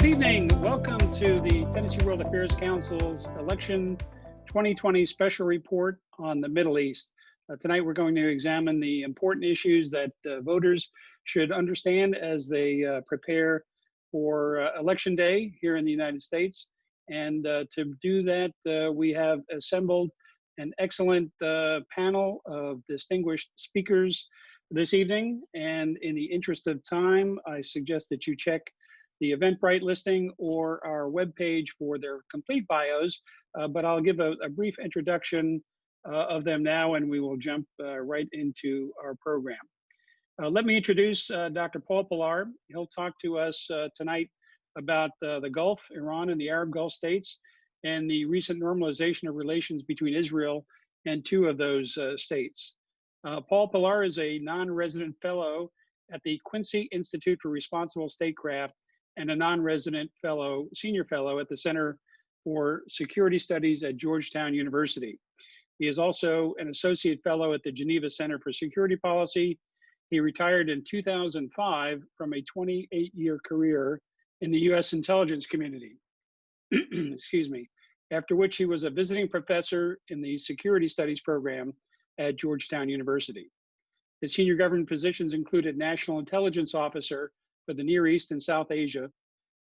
Good evening. Welcome to the Tennessee World Affairs Council's Election 2020 Special Report on the Middle East. Tonight we're going to examine the important issues that voters should understand as they prepare for Election Day here in the United States. And to do that, we have assembled an excellent panel of distinguished speakers this evening. And in the interest of time, I suggest that you check the Eventbrite listing or our webpage for their complete bios, but I'll give a brief introduction of them now, and we will jump right into our program. Let me introduce Dr. Paul Pillar. He'll talk to us tonight about the Gulf, Iran, and the Arab Gulf states, and the recent normalization of relations between Israel and two of those states. Paul Pillar is a non-resident fellow at the Quincy Institute for Responsible Statecraft and a non-resident fellow, senior fellow at the Center for Security Studies at Georgetown University. He is also an associate fellow at the Geneva Center for Security Policy. He retired in 2005 from a 28-year career in the U.S. intelligence community, excuse me, after which he was a visiting professor in the Security Studies program at Georgetown University. His senior government positions included National Intelligence Officer for the Near East and South Asia,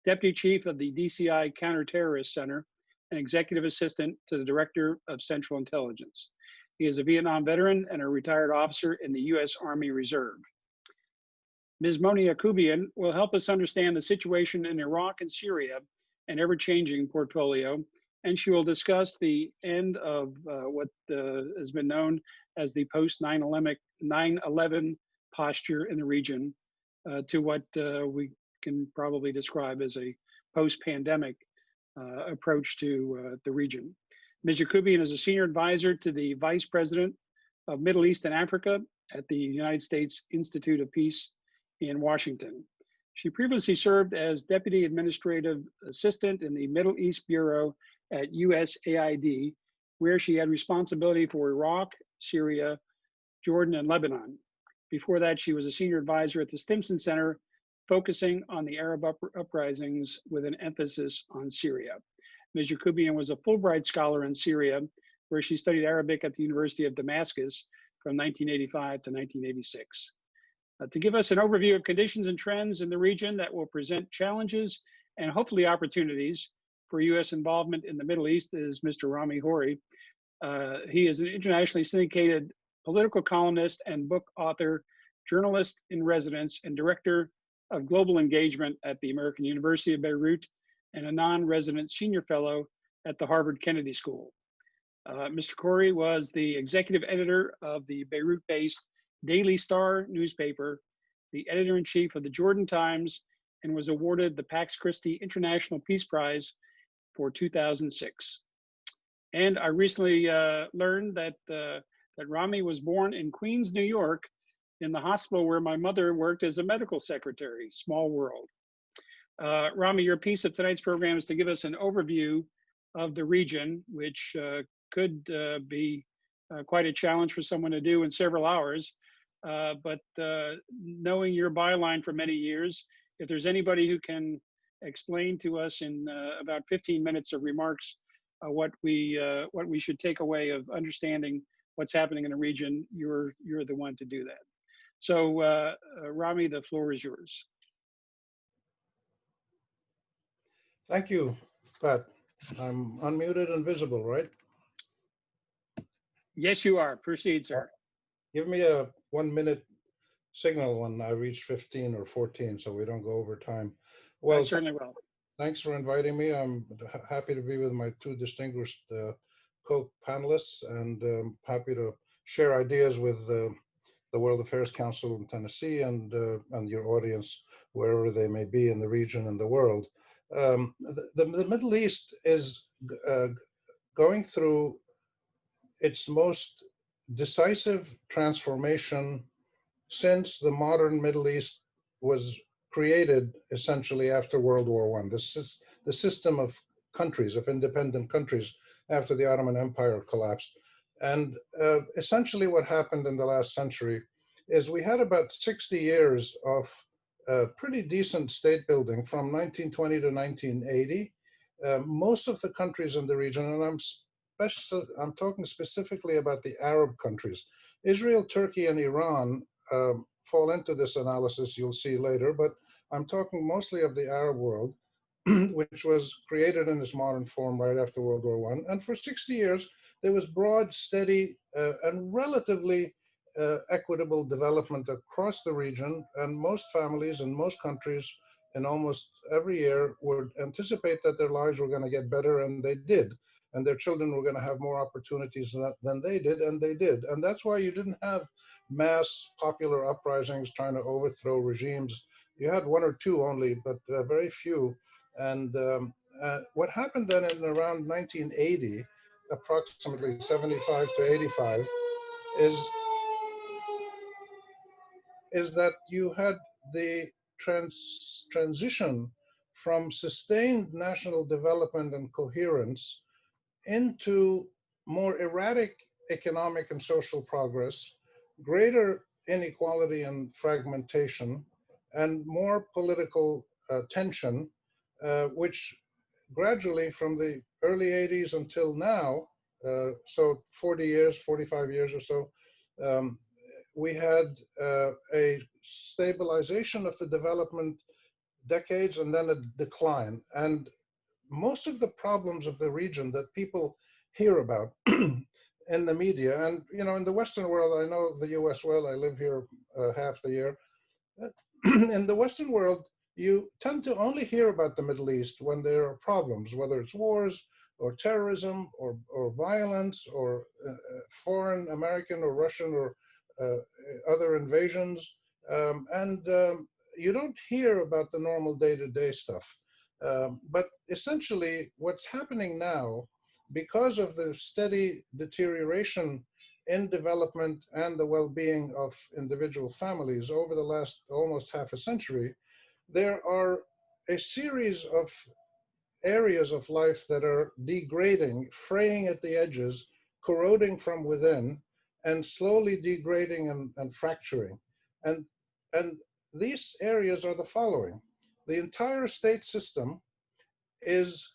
Deputy Chief of the DCI Counterterrorist Center, and Executive Assistant to the Director of Central Intelligence. He is a Vietnam veteran and a retired officer in the U.S. Army Reserve. Ms. Moni Yacoubian will help us understand the situation in Iraq and Syria, an ever-changing portfolio, and she will discuss the end of what has been known as the post-9/11 posture in the region, to what we can probably describe as a post-pandemic approach to the region. Ms. Yacoubian is a senior advisor to the Vice President of Middle East and Africa at the United States Institute of Peace in Washington. She previously served as Deputy Administrative Assistant in the Middle East Bureau at USAID, where she had responsibility for Iraq, Syria, Jordan, and Lebanon. Before that, she was a senior advisor at the Stimson Center, focusing on the Arab uprisings with an emphasis on Syria. Ms. Yacoubian was a Fulbright scholar in Syria, where she studied Arabic at the University of Damascus from 1985 to 1986. To give us an overview of conditions and trends in the region that will present challenges and hopefully opportunities for U.S. involvement in the Middle East is Mr. Rami Khouri. He is an internationally syndicated political columnist and book author, journalist in residence, and director of global engagement at the American University of Beirut, and a non-resident senior fellow at the Harvard Kennedy School. Mr. Khouri was the executive editor of the Beirut-based Daily Star newspaper, the editor-in-chief of the Jordan Times, and was awarded the Pax Christi International Peace Prize for 2006. And I recently learned that Rami was born in Queens, New York, in the hospital where my mother worked as a medical secretary. Small world. Rami, your piece of tonight's program is to give us an overview of the region, which could be quite a challenge for someone to do in several hours. But knowing your byline for many years, if there's anybody who can explain to us in about 15 minutes of remarks what we should take away of understanding what's happening in the region, you're the one to do that. So Rami, the floor is yours. Thank you, Pat. I'm unmuted and visible, right? Yes, you are. Proceed, sir. Give me a 1 minute signal when I reach 15 or 14 so we don't go over time. Well, I certainly will. Thanks for inviting me. I'm happy to be with my two distinguished co-panelists, and happy to share ideas with the World Affairs Council in Tennessee and your audience, wherever they may be in the region and the world. The Middle East is going through its most decisive transformation since the modern Middle East was created essentially after World War I. This is the system of countries, of independent countries, after the Ottoman Empire collapsed. And essentially what happened in the last century is we had about 60 years of pretty decent state building from 1920 to 1980. Most of the countries in the region, and I'm talking specifically about the Arab countries. Israel, Turkey, and Iran fall into this analysis, you'll see later, but I'm talking mostly of the Arab world, which was created in its modern form right after World War I. And for 60 years, there was broad, steady, and relatively equitable development across the region, and most families in most countries in almost every year would anticipate that their lives were going to get better, and they did. And their children were going to have more opportunities than they did, and they did. And that's why you didn't have mass popular uprisings trying to overthrow regimes. You had one or two only, but very few. And what happened then in around 1980, approximately 75 to 85, is that you had the transition from sustained national development and coherence into more erratic economic and social progress, greater inequality and fragmentation, and more political tension, which gradually from the early 80s until now, so 40 years, 45 years or so, we had a stabilization of the development decades and then a decline. And most of the problems of the region that people hear about in the media, and in the Western world, I know the US well, I live here half the year. In the Western world, you tend to only hear about the Middle East when there are problems, whether it's wars or terrorism or violence or foreign American or Russian or other invasions. You don't hear about the normal day-to-day stuff. But essentially, what's happening now, because of the steady deterioration in development and the well-being of individual families over the last almost half a century, there are a series of areas of life that are degrading, fraying at the edges, corroding from within, and slowly degrading and fracturing. And these areas are the following. The entire state system is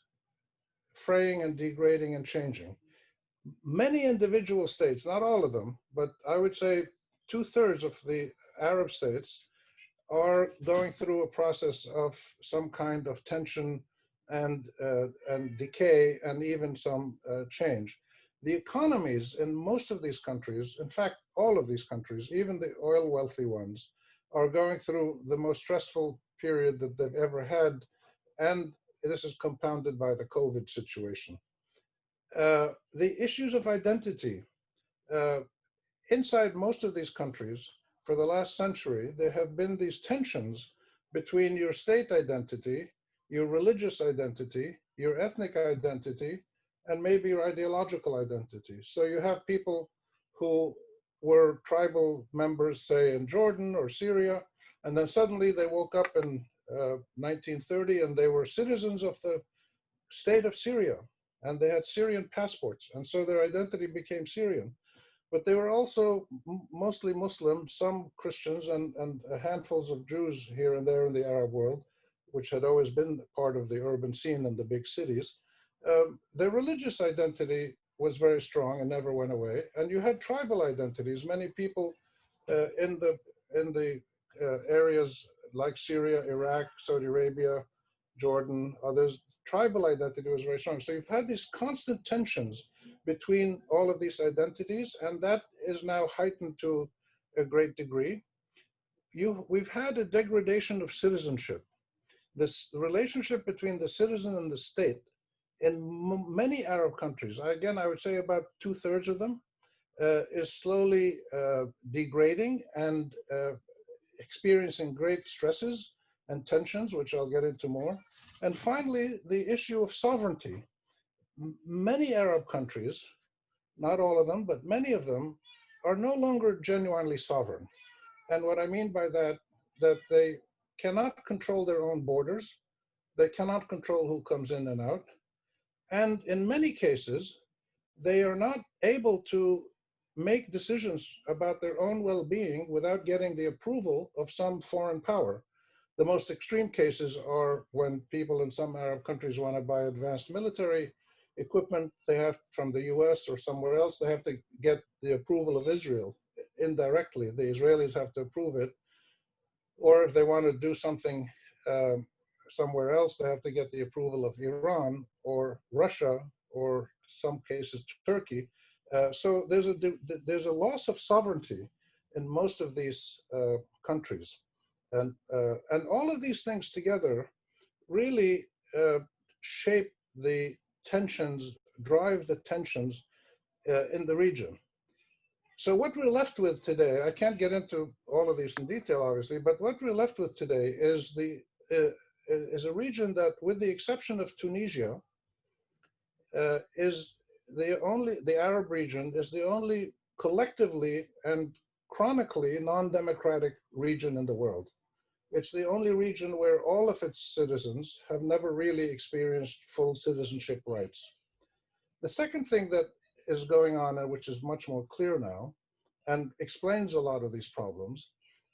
fraying and degrading and changing. Many individual states, not all of them, but I would say 2/3 of the Arab states are going through a process of some kind of tension and decay and even some change. The economies in most of these countries, in fact, all of these countries, even the oil wealthy ones, are going through the most stressful period that they've ever had. And this is compounded by the COVID situation. The issues of identity. Inside most of these countries, for the last century, there have been these tensions between your state identity, your religious identity, your ethnic identity, and maybe your ideological identity. So you have people who were tribal members, say, in Jordan or Syria, and then suddenly they woke up in 1930 and they were citizens of the state of Syria, and they had Syrian passports, and so their identity became Syrian. But they were also mostly Muslim, some Christians, and handfuls of Jews here and there in the Arab world, which had always been part of the urban scene in the big cities. Their religious identity was very strong and never went away. And you had tribal identities. Many people in the areas like Syria, Iraq, Saudi Arabia, Jordan, others, tribal identity was very strong. So you've had these constant tensions between all of these identities, and that is now heightened to a great degree. We've had a degradation of citizenship. This relationship between the citizen and the state in many Arab countries, again, I would say about 2/3 of them, is slowly degrading and experiencing great stresses and tensions, which I'll get into more. And finally, the issue of sovereignty. Many Arab countries, not all of them, but many of them, are no longer genuinely sovereign. And what I mean by that they cannot control their own borders, they cannot control who comes in and out, and in many cases, they are not able to make decisions about their own well-being without getting the approval of some foreign power. The most extreme cases are when people in some Arab countries want to buy advanced military equipment they have from the US or somewhere else, they have to get the approval of Israel indirectly. The Israelis have to approve it. Or if they want to do something somewhere else, they have to get the approval of Iran or Russia or some cases Turkey. So there's a loss of sovereignty in most of these countries. And all of these things together really shape the tensions, drive the tensions in the region. So what we're left with today, I can't get into all of these in detail, obviously, but what we're left with today is is a region that, with the exception of Tunisia, is the Arab region is the only collectively and chronically non-democratic region in the world. It's the only region where all of its citizens have never really experienced full citizenship rights. The second thing that is going on, and which is much more clear now, and explains a lot of these problems,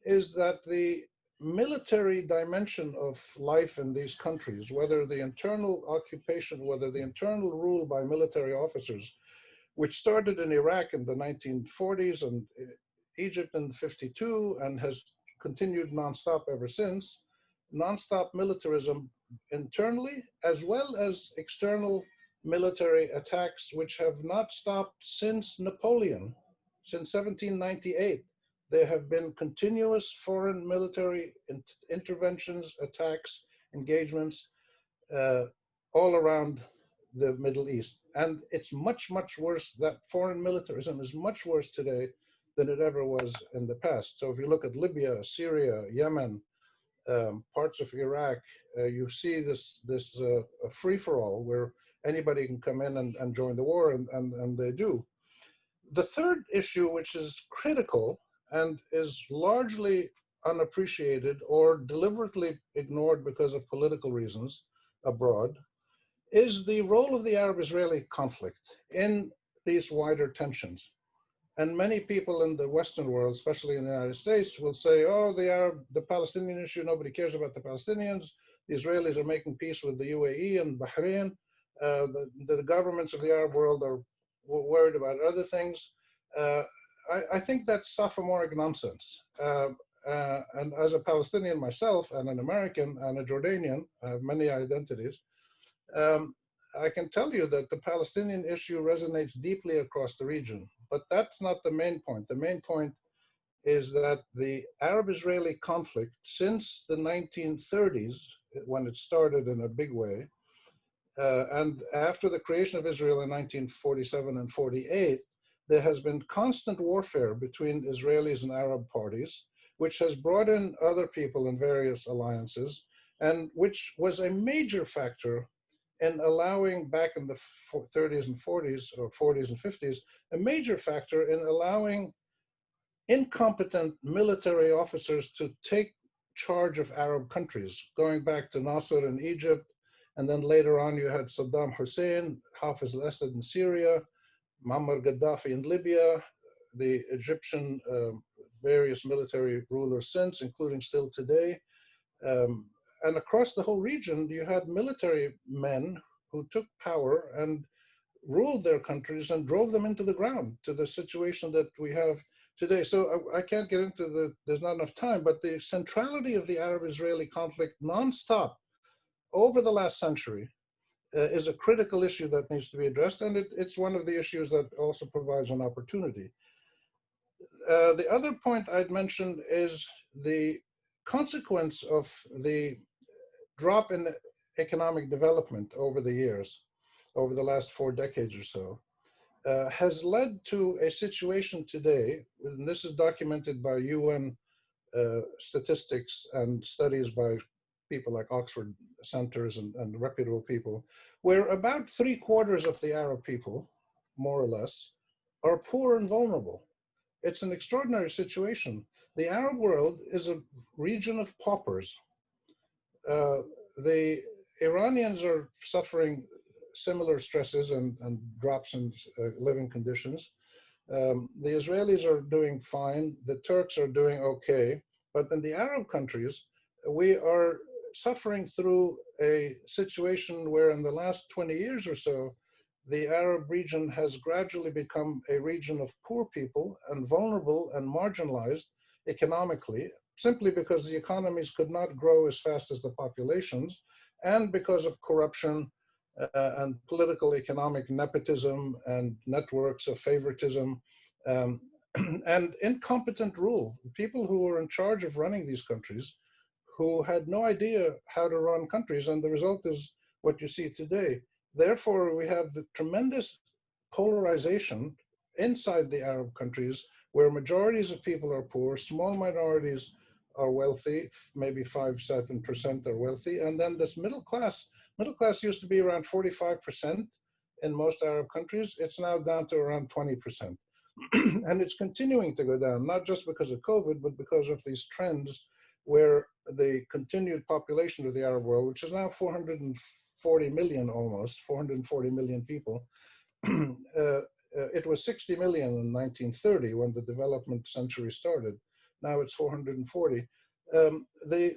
is that the military dimension of life in these countries, whether the internal occupation, whether the internal rule by military officers, which started in Iraq in the 1940s and Egypt in 52 and has continued nonstop ever since, nonstop militarism internally as well as external military attacks, which have not stopped since Napoleon, since 1798. There have been continuous foreign military interventions, attacks, engagements all around the Middle East. And it's much, much worse. That foreign militarism is much worse today than it ever was in the past. So if you look at Libya, Syria, Yemen, parts of Iraq, you see this free-for-all where anybody can come in and join the war, and they do. The third issue, which is critical and is largely unappreciated or deliberately ignored because of political reasons abroad, is the role of the Arab-Israeli conflict in these wider tensions. And many people in the Western world, especially in the United States, will say, oh, the Palestinian issue, nobody cares about the Palestinians. The Israelis are making peace with the UAE and Bahrain. The governments of the Arab world are worried about other things. I think that's sophomoric nonsense. And as a Palestinian myself, and an American, and a Jordanian, I have many identities, I can tell you that the Palestinian issue resonates deeply across the region, but that's not the main point. The main point is that the Arab-Israeli conflict since the 1930s, when it started in a big way, and after the creation of Israel in 1947 and 48, there has been constant warfare between Israelis and Arab parties, which has brought in other people in various alliances, and which was a major factor in allowing, back in the 30s and 40s, or 40s and 50s, a major factor in allowing incompetent military officers to take charge of Arab countries, going back to Nasser in Egypt, and then later on you had Saddam Hussein, Hafez al-Assad in Syria, Muammar Gaddafi in Libya, the Egyptian various military rulers since, including still today. And across the whole region, you had military men who took power and ruled their countries and drove them into the ground to the situation that we have today. So I can't get into there's not enough time, but the centrality of the Arab-Israeli conflict nonstop over the last century is a critical issue that needs to be addressed. And it's one of the issues that also provides an opportunity. The other point I'd mention is the consequence of the drop in economic development over the years, over the last 4 decades or so, has led to a situation today, and this is documented by UN statistics and studies by people like Oxford centers and reputable people, where about 3/4 of the Arab people, more or less, are poor and vulnerable. It's an extraordinary situation. The Arab world is a region of paupers. The Iranians are suffering similar stresses and drops in living conditions. The Israelis are doing fine. The Turks are doing okay. But in the Arab countries, we are suffering through a situation where in the last 20 years or so, the Arab region has gradually become a region of poor people and vulnerable and marginalized economically, simply because the economies could not grow as fast as the populations, and because of corruption and political economic nepotism and networks of favoritism, um, and incompetent rule. People who were in charge of running these countries who had no idea how to run countries, and the result is what you see today. Therefore, we have the tremendous polarization inside the Arab countries where majorities of people are poor, small minorities are wealthy, maybe 5-7% are wealthy, and then this middle class used to be around 45% in most Arab countries. It's now down to around 20%. And it's continuing to go down, not just because of COVID, but because of these trends where the continued population of the Arab world, which is now 440 million almost, 440 million people, it was 60 million in 1930 when the development century started. Now it's 440. The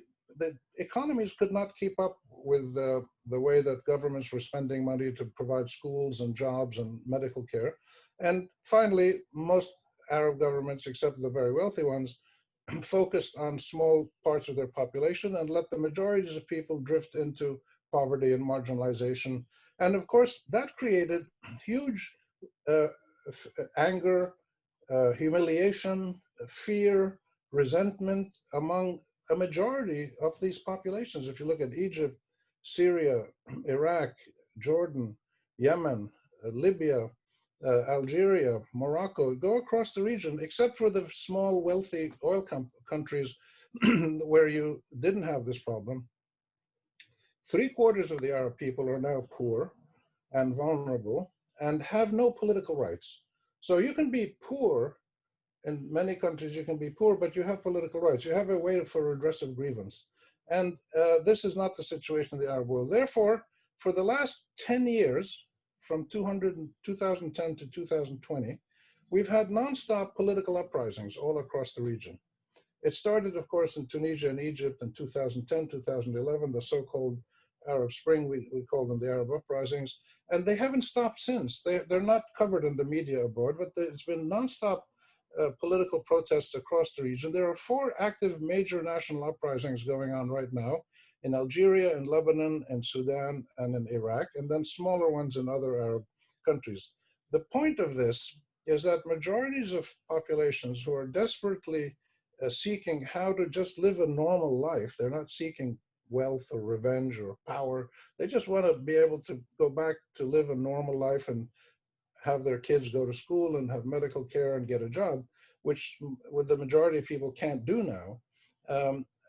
economies could not keep up with the way that governments were spending money to provide schools and jobs and medical care. And finally, most Arab governments, except the very wealthy ones, focused on small parts of their population and let the majorities of people drift into poverty and marginalization. And of course, that created huge anger, humiliation, fear, resentment among a majority of these populations. If you look at Egypt, Syria, Iraq, Jordan, Yemen, Libya, Algeria, Morocco, go across the region, except for the small, wealthy oil countries where you didn't have this problem. 3/4 of the Arab people are now poor and vulnerable and have no political rights. So you can be poor. In many countries, you can be poor, but you have political rights. You have a way for redress of grievance. And this is not the situation in the Arab world. Therefore, for the last 10 years, from 2010 to 2020, we've had nonstop political uprisings all across the region. It started, of course, in Tunisia and Egypt in 2010, 2011, the so-called Arab Spring, we call them the Arab uprisings, and they haven't stopped since. They're not covered in the media abroad, but it's been nonstop political protests across the region. There are 4 active major national uprisings going on right now in Algeria, in Lebanon, in Sudan, and in Iraq, and then smaller ones in other Arab countries. The point of this is that majorities of populations who are desperately seeking how to just live a normal life, they're not seeking wealth or revenge or power, they just want to be able to go back to live a normal life and have their kids go to school and have medical care and get a job, which with the majority of people can't do now.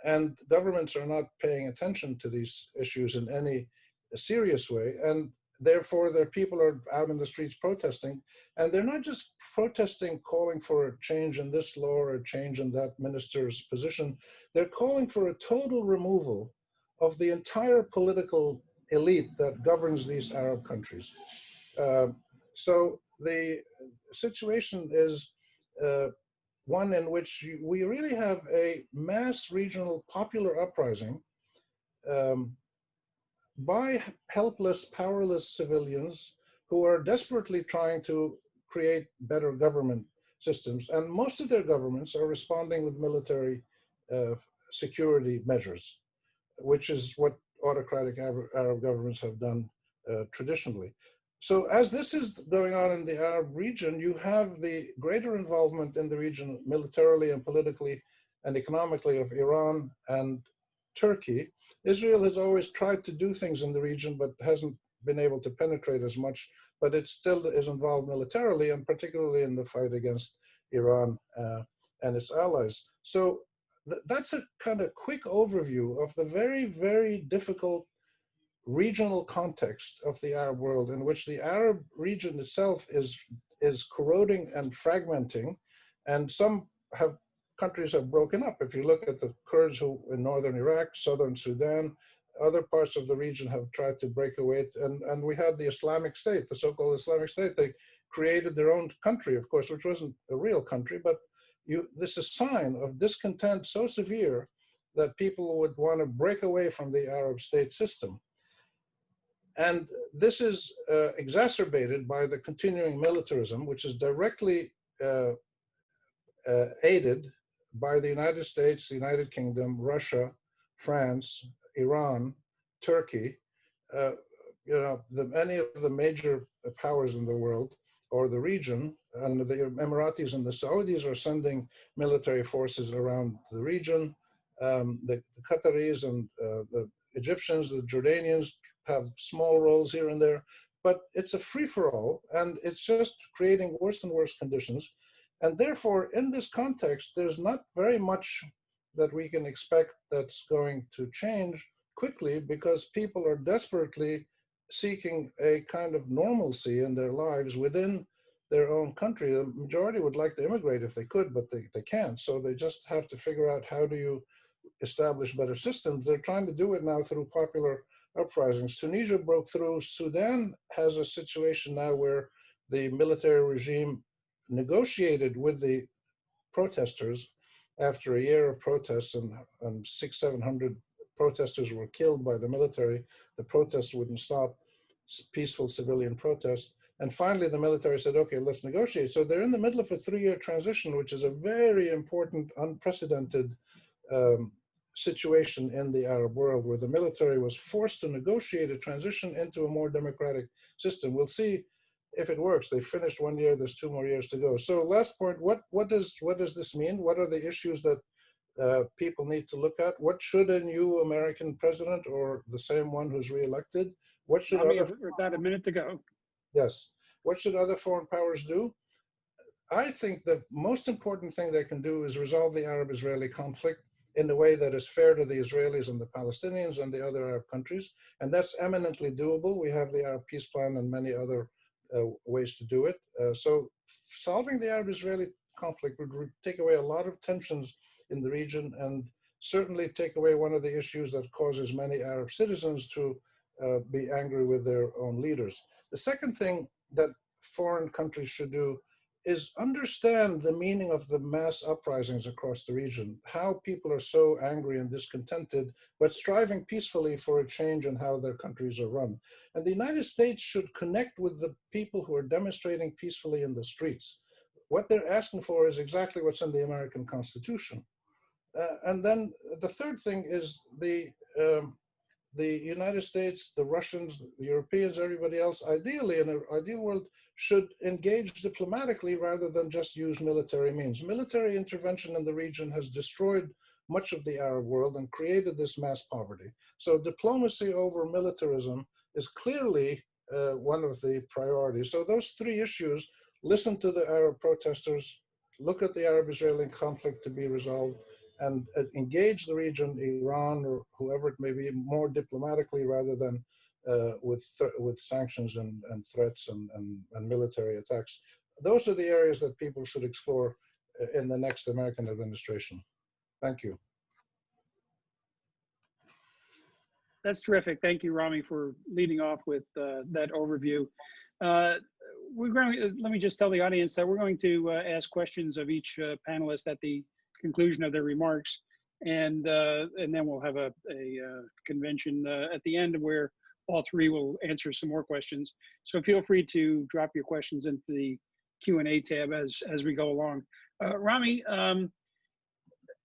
And governments are not paying attention to these issues in any serious way. And therefore, their people are out in the streets protesting. And they're not just protesting, calling for a change in this law or a change in that minister's position. They're calling for a total removal of the entire political elite that governs these Arab countries. So the situation is one in which we really have a mass regional popular uprising by helpless, powerless civilians who are desperately trying to create better government systems. And most of their governments are responding with military security measures, which is what autocratic Arab governments have done traditionally. So as this is going on in the Arab region, you have the greater involvement in the region militarily and politically and economically of Iran and Turkey. Israel has always tried to do things in the region, but hasn't been able to penetrate as much, but it still is involved militarily and particularly in the fight against Iran and its allies. So that's a kind of quick overview of the very, very difficult regional context of the Arab world, in which the Arab region itself is corroding and fragmenting, and some countries have broken up. If you look at the Kurds who in northern Iraq, southern Sudan, other parts of the region have tried to break away, and we had the Islamic State, the so-called Islamic State. They created their own country, of course, which wasn't a real country, but this is a sign of discontent so severe that people would want to break away from the Arab state system. And this is exacerbated by the continuing militarism, which is directly aided by the United States, the United Kingdom, Russia, France, Iran, Turkey, many of the major powers in the world or the region, and the Emiratis and the Saudis are sending military forces around the region. The Qataris and the Egyptians, the Jordanians have small roles here and there, but it's a free-for-all, and it's just creating worse and worse conditions. And therefore, in this context, there's not very much that we can expect that's going to change quickly, because people are desperately seeking a kind of normalcy in their lives within their own country. The majority would like to immigrate if they could, but they can't. So they just have to figure out, how do you establish better systems? They're trying to do it now through popular uprisings. Tunisia broke through. Sudan has a situation now where the military regime negotiated with the protesters after a year of protests, and 600-700 protesters were killed by the military. The protests wouldn't stop, peaceful civilian protests. And finally, the military said, okay, let's negotiate. So they're in the middle of a 3-year transition, which is a very important, unprecedented situation in the Arab world, where the military was forced to negotiate a transition into a more democratic system. We'll see if it works. They finished 1 year, there's 2 more years to go. So last point, what does this mean? What are the issues that people need to look at? What should a new American president, or the same one who's reelected, what should about a minute to go. Yes. What should other foreign powers do? I think the most important thing they can do is resolve the Arab-Israeli conflict in a way that is fair to the Israelis and the Palestinians and the other Arab countries. And that's eminently doable. We have the Arab Peace Plan and many other ways to do it. So solving the Arab-Israeli conflict would take away a lot of tensions in the region, and certainly take away one of the issues that causes many Arab citizens to be angry with their own leaders. The second thing that foreign countries should do is understand the meaning of the mass uprisings across the region, how people are so angry and discontented, but striving peacefully for a change in how their countries are run. And the United States should connect with the people who are demonstrating peacefully in the streets. What they're asking for is exactly what's in the American Constitution. And then the third thing is the United States, the Russians, the Europeans, everybody else, ideally in an ideal world, should engage diplomatically rather than just use military means. Military intervention in the region has destroyed much of the Arab world and created this mass poverty. So diplomacy over militarism is clearly one of the priorities. So those 3 issues: listen to the Arab protesters, look at the Arab-Israeli conflict to be resolved, and engage the region, Iran or whoever it may be, more diplomatically rather than with sanctions and threats and military attacks. Those are the areas that people should explore in the next American administration. Thank you. That's terrific. Thank you, Rami, for leading off with that overview. Let me just tell the audience that we're going to ask questions of each panelist at the conclusion of their remarks, and then we'll have a convention at the end where all 3 will answer some more questions. So feel free to drop your questions into the Q&A tab as we go along. Rami,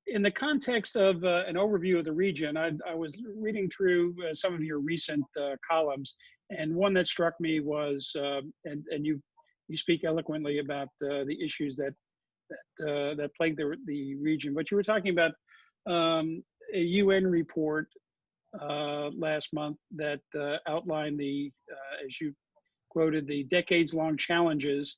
in the context of an overview of the region, I was reading through some of your recent columns, and one that struck me was, and you speak eloquently about the issues that plague the region, but you were talking about a UN report last month that outlined as you quoted, the decades-long challenges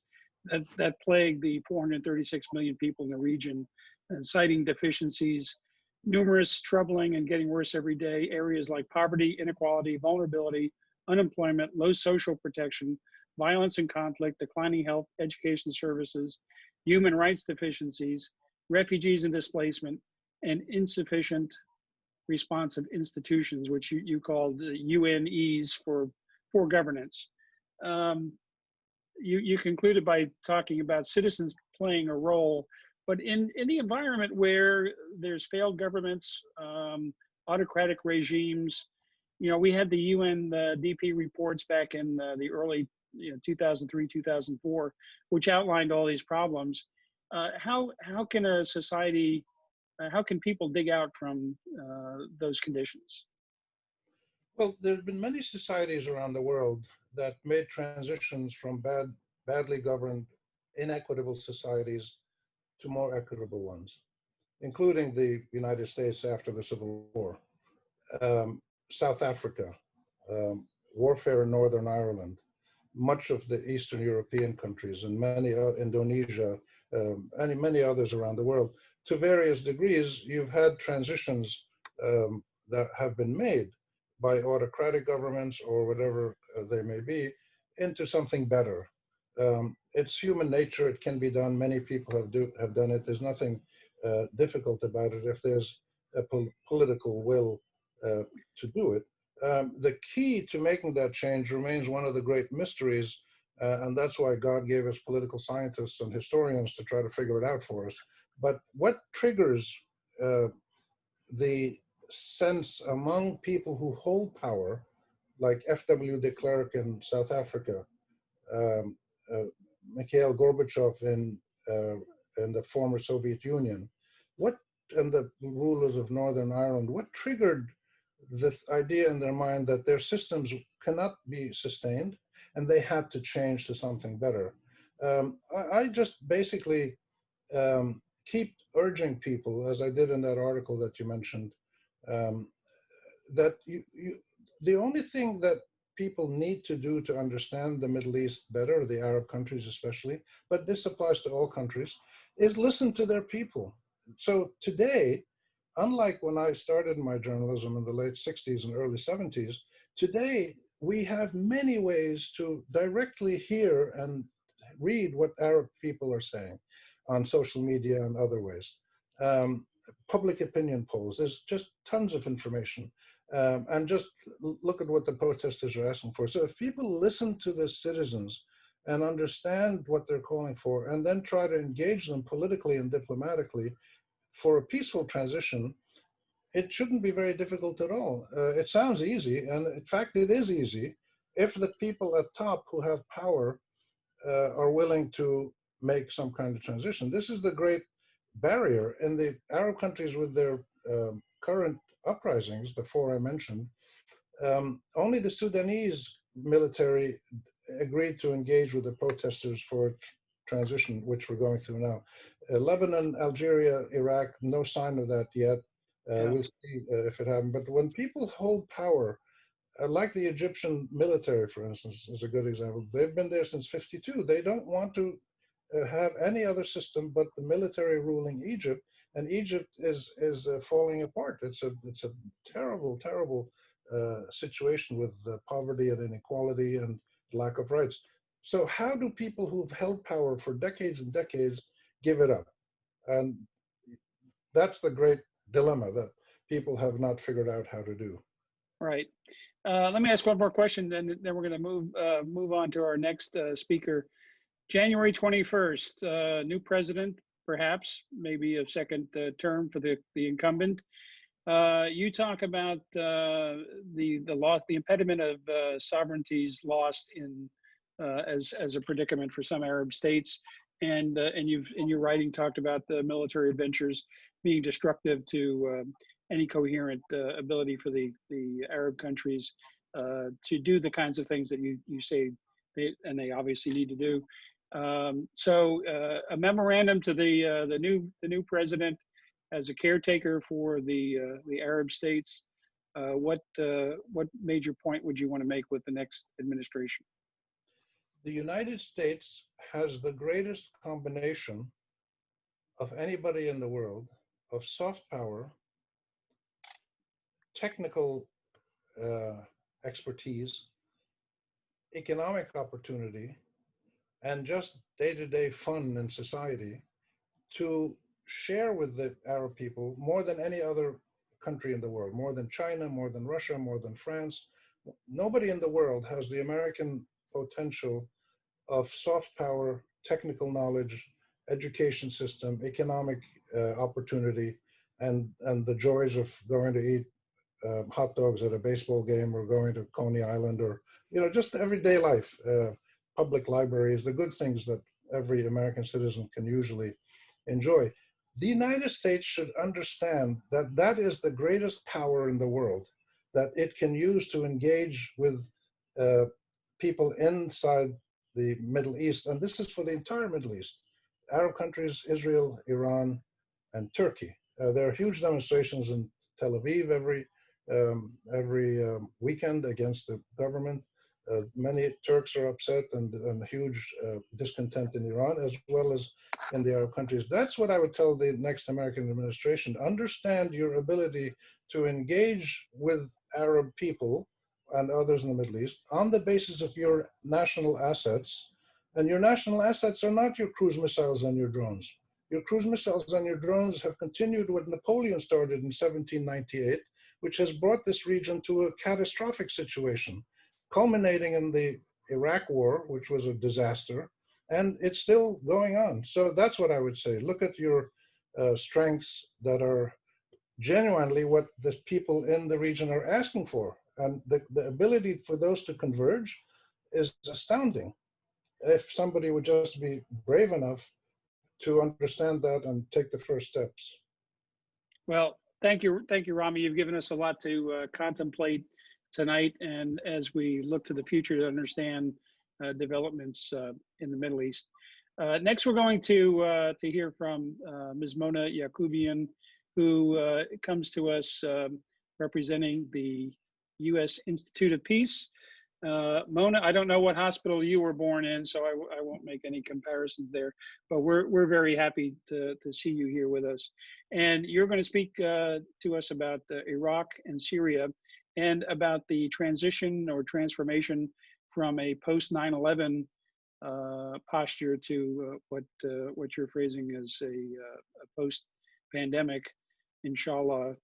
that plague the 436 million people in the region, and citing deficiencies, numerous, troubling, and getting worse every day areas like poverty, inequality, vulnerability, unemployment, low social protection, violence and conflict, declining health, education services, human rights deficiencies, refugees and displacement, and insufficient responsive institutions, which you called UNEs for governance. You concluded by talking about citizens playing a role, But in the environment where there's failed governments, autocratic regimes, we had the UN DP reports back in the early 2003, 2004, which outlined all these problems. How can a society, how can people dig out from those conditions? Well, there have been many societies around the world that made transitions from badly governed, inequitable societies to more equitable ones, including the United States after the Civil War, South Africa, warfare in Northern Ireland, much of the Eastern European countries, and many Indonesia, and many others around the world. To various degrees, you've had transitions that have been made by autocratic governments or whatever they may be into something better. It's human nature. It can be done. Many people have done it. There's nothing difficult about it if there's a political will to do it. The key to making that change remains one of the great mysteries, and that's why God gave us political scientists and historians to try to figure it out for us. But what triggers the sense among people who hold power, like F.W. de Klerk in South Africa, um, uh, Mikhail Gorbachev in the former Soviet Union, and the rulers of Northern Ireland, what triggered this idea in their mind that their systems cannot be sustained and they had to change to something better? I just basically keep urging people, as I did in that article that you mentioned, um, that the only thing that people need to do to understand the Middle East better, the Arab countries especially, but this applies to all countries, is listen to their people. So today, unlike when I started my journalism in the late 60s and early 70s, today we have many ways to directly hear and read what Arab people are saying on social media and other ways. Public opinion polls, there's just tons of information. And just look at what the protesters are asking for. So if people listen to the citizens and understand what they're calling for, and then try to engage them politically and diplomatically for a peaceful transition, it shouldn't be very difficult at all. It sounds easy, and in fact, it is easy if the people at top who have power are willing to make some kind of transition. This is the great barrier in the Arab countries with their current uprisings, the four I mentioned. Only the Sudanese military agreed to engage with the protesters for transition, which we're going through now. Lebanon, Algeria, Iraq, no sign of that yet. We'll see if it happens. But when people hold power, like the Egyptian military, for instance, is a good example. They've been there since '52. They don't want to have any other system but the military ruling Egypt, and Egypt is falling apart. It's a terrible, terrible situation with poverty and inequality and lack of rights. So how do people who've held power for decades and decades give it up? And that's the great dilemma that people have not figured out how to do. Right. Let me ask one more question, then we're going to move on to our next speaker. January 21st, new president, perhaps, maybe a second term for the incumbent. You talk about the loss, the impediment of sovereignties lost as a predicament for some Arab states, and you've in your writing talked about the military adventures being destructive to any coherent ability for the Arab countries to do the kinds of things that you say they obviously need to do. So a memorandum to the new president as a caretaker for the Arab states. What major point would you want to make with the next administration? The United States has the greatest combination of anybody in the world of soft power, technical expertise, economic opportunity, and just day-to-day fun in society to share with the Arab people more than any other country in the world, more than China, more than Russia, more than France. Nobody in the world has the American potential of soft power, technical knowledge, education system, economic opportunity, and the joys of going to eat hot dogs at a baseball game or going to Coney Island, or just everyday life, public libraries, the good things that every American citizen can usually enjoy. The United States should understand that that is the greatest power in the world, that it can use to engage with people inside the Middle East. And this is for the entire Middle East: Arab countries, Israel, Iran, and Turkey. There are huge demonstrations in Tel Aviv every weekend against the government. Many Turks are upset, and huge discontent in Iran, as well as in the Arab countries. That's what I would tell the next American administration. Understand your ability to engage with Arab people and others in the Middle East on the basis of your national assets. And your national assets are not your cruise missiles and your drones. Your cruise missiles and your drones have continued what Napoleon started in 1798, which has brought this region to a catastrophic situation, culminating in the Iraq War, which was a disaster, and it's still going on. So that's what I would say. Look at your strengths that are genuinely what the people in the region are asking for. And the ability for those to converge is astounding. If somebody would just be brave enough to understand that and take the first steps. Well, thank you, Rami. You've given us a lot to contemplate tonight, and as we look to the future to understand developments in the Middle East. Next, we're going to hear from Ms. Mona Yacoubian, who comes to us representing the U.S. Institute of Peace. Mona, I don't know what hospital you were born in, so I won't make any comparisons there, but we're very happy to see you here with us. And you're going to speak to us about Iraq and Syria, and about the transition or transformation from a post 9/11 posture to what you're phrasing as a post-pandemic, inshallah,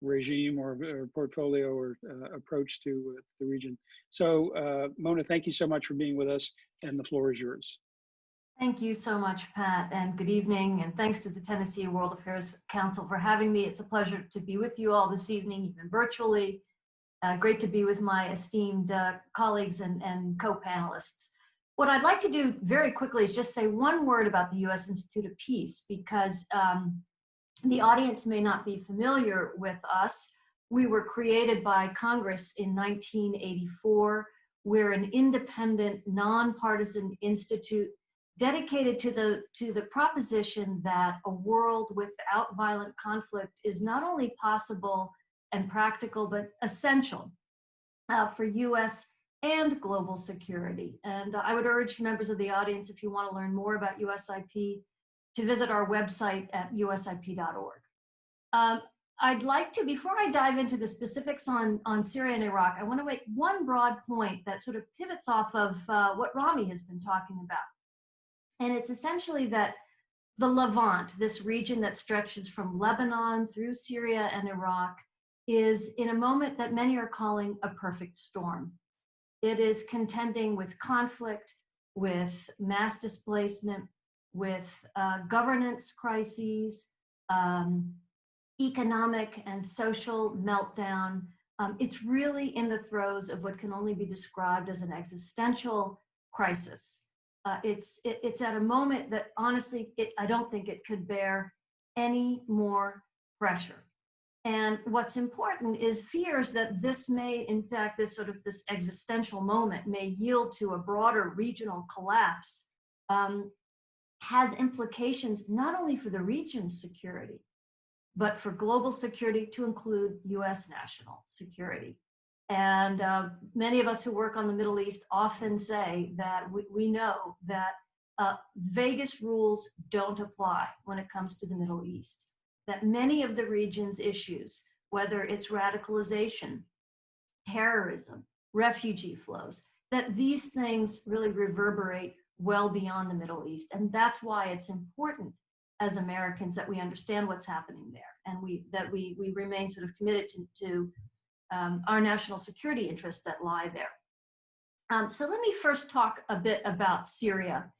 regime or portfolio or approach to the region. So Mona, thank you so much for being with us, and the floor is yours. Thank you so much, Pat, and good evening, and thanks to the Tennessee World Affairs Council for having me. It's a pleasure to be with you all this evening, even virtually. Great to be with my esteemed colleagues and co-panelists. What I'd like to do very quickly is just say one word about the U.S. Institute of Peace, because the audience may not be familiar with us. We were created by Congress in 1984. We're an independent, nonpartisan institute dedicated to the proposition that a world without violent conflict is not only possible and practical, but essential for U.S. and global security. And I would urge members of the audience, if you want to learn more about USIP, to visit our website at usip.org. I'd like to, before I dive into the specifics on Syria and Iraq, I want to make one broad point that sort of pivots off of what Rami has been talking about. And it's essentially that the Levant, this region that stretches from Lebanon through Syria and Iraq, is in a moment that many are calling a perfect storm. It is contending with conflict, with mass displacement, with governance crises, economic and social meltdown. It's really in the throes of what can only be described as an existential crisis. It's at a moment that honestly, I don't think it could bear any more pressure. And what's important is fears that this may, in fact, this existential moment may yield to a broader regional collapse, has implications not only for the region's security, but for global security, to include US national security. And many of us who work on the Middle East often say that we know that Vegas rules don't apply when it comes to the Middle East, that many of the region's issues, whether it's radicalization, terrorism, refugee flows, that these things really reverberate well beyond the Middle East. And that's why it's important as Americans that we understand what's happening there, and we remain sort of committed to our national security interests that lie there. So let me first talk a bit about Syria.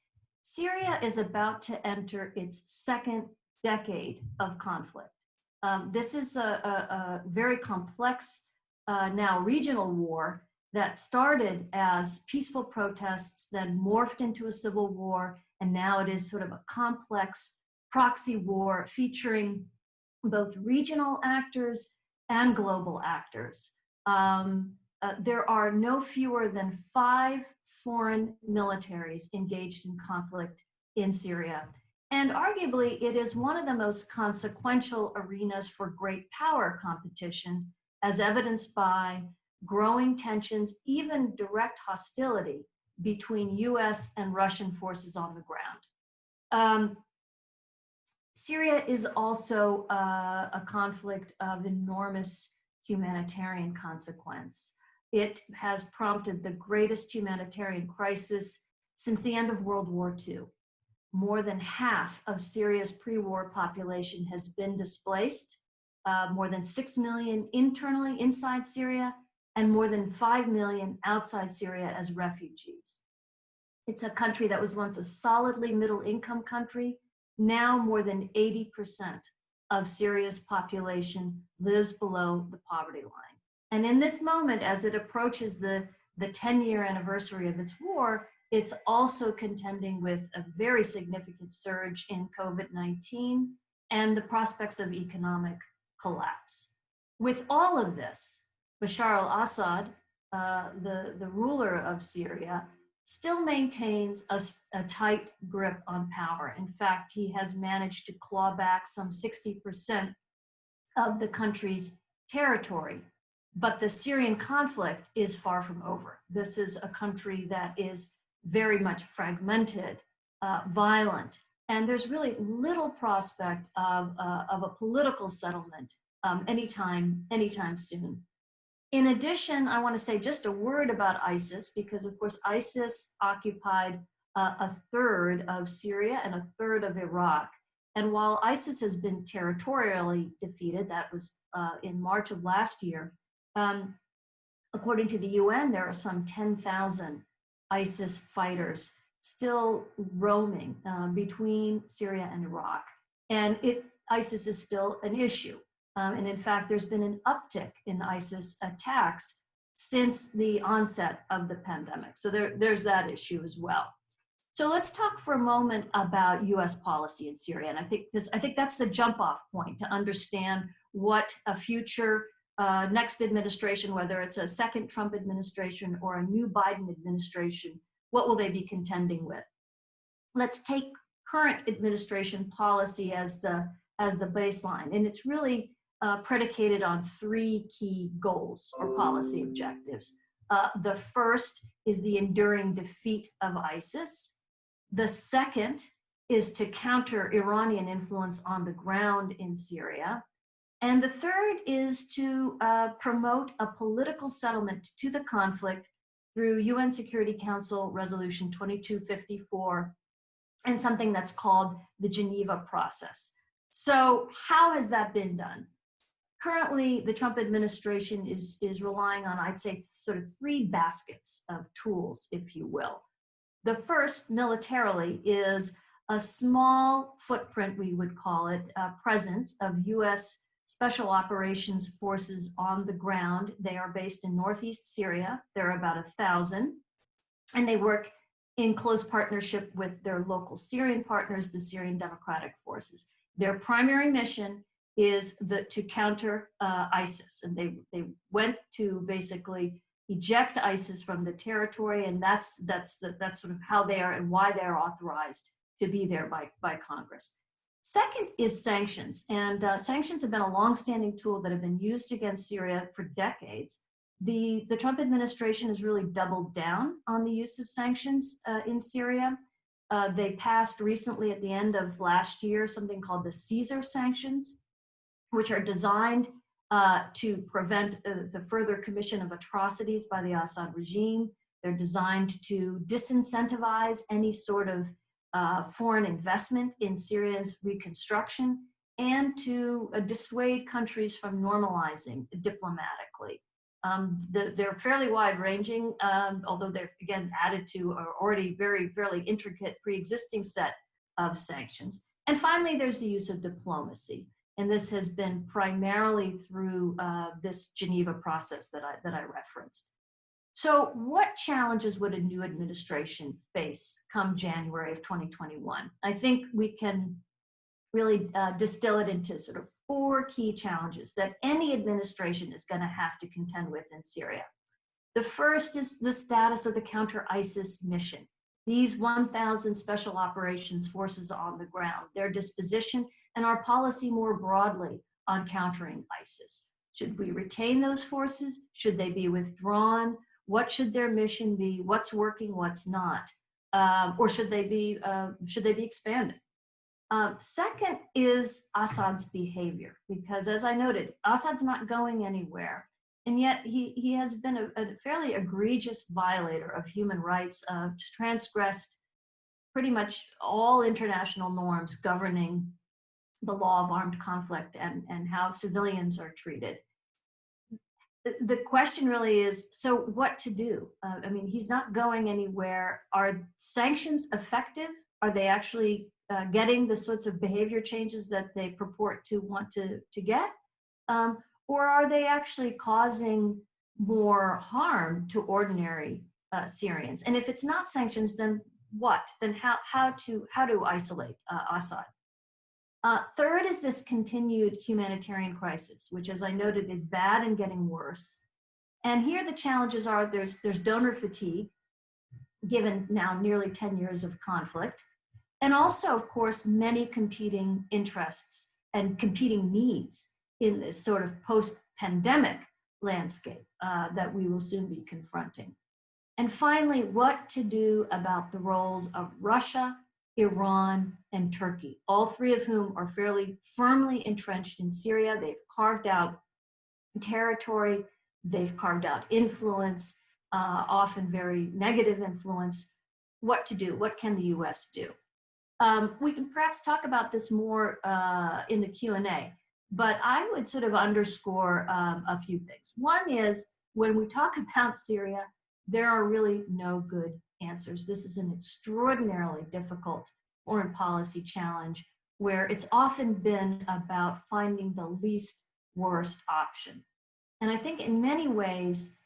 Syria is about to enter its second decade of conflict. This is a very complex, now regional war that started as peaceful protests, then morphed into a civil war, and now it is sort of a complex proxy war featuring both regional actors and global actors. There are no fewer than 5 foreign militaries engaged in conflict in Syria. And arguably, it is one of the most consequential arenas for great power competition, as evidenced by growing tensions, even direct hostility between US and Russian forces on the ground. Syria is also a conflict of enormous humanitarian consequence. It has prompted the greatest humanitarian crisis since the end of World War II. More than half of Syria's pre-war population has been displaced, more than 6 million internally inside Syria, and more than 5 million outside Syria as refugees. It's a country that was once a solidly middle-income country. Now more than 80% of Syria's population lives below the poverty line. And in this moment, as it approaches the 10-year anniversary of its war, it's also contending with a very significant surge in COVID-19 and the prospects of economic collapse. With all of this, Bashar al-Assad, the ruler of Syria, still maintains a tight grip on power. In fact, he has managed to claw back some 60% of the country's territory. But the Syrian conflict is far from over. This is a country that is very much fragmented, violent, and there's really little prospect of a political settlement anytime soon. In addition, I want to say just a word about ISIS, because of course ISIS occupied a third of Syria and a third of Iraq. And while ISIS has been territorially defeated, that was in March of last year, according to the UN, there are some 10,000 ISIS fighters still roaming between Syria and Iraq. And ISIS is still an issue. And in fact, there's been an uptick in ISIS attacks since the onset of the pandemic. So there's that issue as well. So let's talk for a moment about US policy in Syria. And I think that's the jump off point to understand what a future next administration, whether it's a second Trump administration or a new Biden administration, what will they be contending with? Let's take current administration policy as the baseline. And it's really predicated on 3 key goals or policy objectives. The first is the enduring defeat of ISIS. The second is to counter Iranian influence on the ground in Syria. And the third is to promote a political settlement to the conflict through UN Security Council Resolution 2254 and something that's called the Geneva process. So how has that been done? Currently, the Trump administration is relying on, I'd say, sort of 3 baskets of tools, if you will. The first, militarily, is a small footprint, we would call it, presence of US Special Operations Forces on the ground. They are based in northeast Syria. There are about 1,000, and they work in close partnership with their local Syrian partners, the Syrian Democratic Forces. Their primary mission is to counter ISIS, and they went to basically eject ISIS from the territory, and that's sort of how they are and why they are authorized to be there by Congress. Second is sanctions, and sanctions have been a longstanding tool that have been used against Syria for decades. The Trump administration has really doubled down on the use of sanctions in Syria. They passed recently at the end of last year something called the Caesar sanctions, which are designed to prevent the further commission of atrocities by the Assad regime. They're designed to disincentivize any sort of foreign investment in Syria's reconstruction and to dissuade countries from normalizing diplomatically. They're fairly wide-ranging, although they're, again, added to an already fairly intricate pre-existing set of sanctions. And finally, there's the use of diplomacy. And this has been primarily through this Geneva process that I referenced. So what challenges would a new administration face come January of 2021? I think we can really distill it into sort of 4 key challenges that any administration is going to have to contend with in Syria. The first is the status of the counter-ISIS mission. These 1,000 special operations forces on the ground, their disposition, and our policy more broadly on countering ISIS. Should we retain those forces? Should they be withdrawn? What should their mission be? What's working, what's not? Or should they be expanded? Second is Assad's behavior, because as I noted, Assad's not going anywhere. And yet he has been a fairly egregious violator of human rights, transgressed pretty much all international norms governing the law of armed conflict and how civilians are treated. The question really is, so what to do? I mean, he's not going anywhere. Are sanctions effective? Are they actually getting the sorts of behavior changes that they purport to want to get? Or are they actually causing more harm to ordinary Syrians? And if it's not sanctions, then what? Then how to isolate Assad? Third is this continued humanitarian crisis, which, as I noted, is bad and getting worse. And here the challenges are there's donor fatigue, given now nearly 10 years of conflict, and also, of course, many competing interests and competing needs in this sort of post-pandemic landscape that we will soon be confronting. And finally, what to do about the roles of Russia, Iran, and Turkey, all 3 of whom are fairly firmly entrenched in Syria. They've carved out territory, they've carved out influence, often very negative influence. What to do? What can the US do? We can perhaps talk about this more in the Q&A, but I would sort of underscore a few things. One is, when we talk about Syria, there are really no good answers. This is an extraordinarily difficult foreign policy challenge where it's often been about finding the least worst option. And I think in many ways,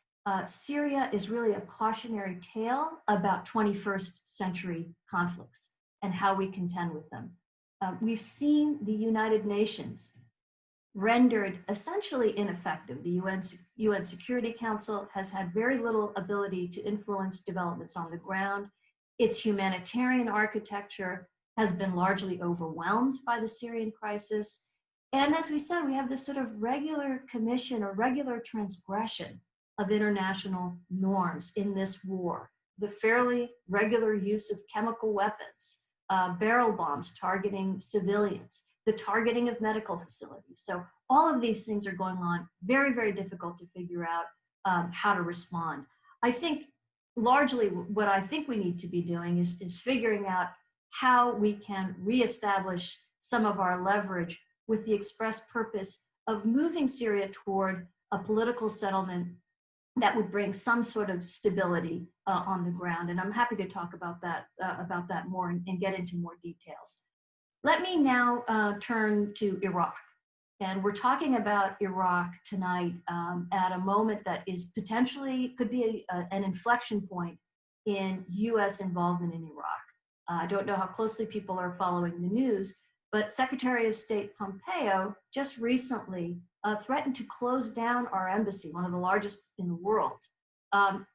Syria is really a cautionary tale about 21st century conflicts and how we contend with them. We've seen the United Nations rendered essentially ineffective. The UN Security Council has had very little ability to influence developments on the ground. Its humanitarian architecture has been largely overwhelmed by the Syrian crisis. And as we said, we have this sort of regular commission or regular transgression of international norms in this war. The fairly regular use of chemical weapons, barrel bombs targeting civilians, the targeting of medical facilities. So all of these things are going on, very, very difficult to figure out how to respond. I think largely what I think we need to be doing is figuring out how we can reestablish some of our leverage with the express purpose of moving Syria toward a political settlement that would bring some sort of stability on the ground. And I'm happy to talk about that more and get into more details. Let me now turn to Iraq. And we're talking about Iraq tonight at a moment that is potentially, could be an inflection point in US involvement in Iraq. I don't know how closely people are following the news, but Secretary of State Pompeo just recently threatened to close down our embassy, one of the largest in the world,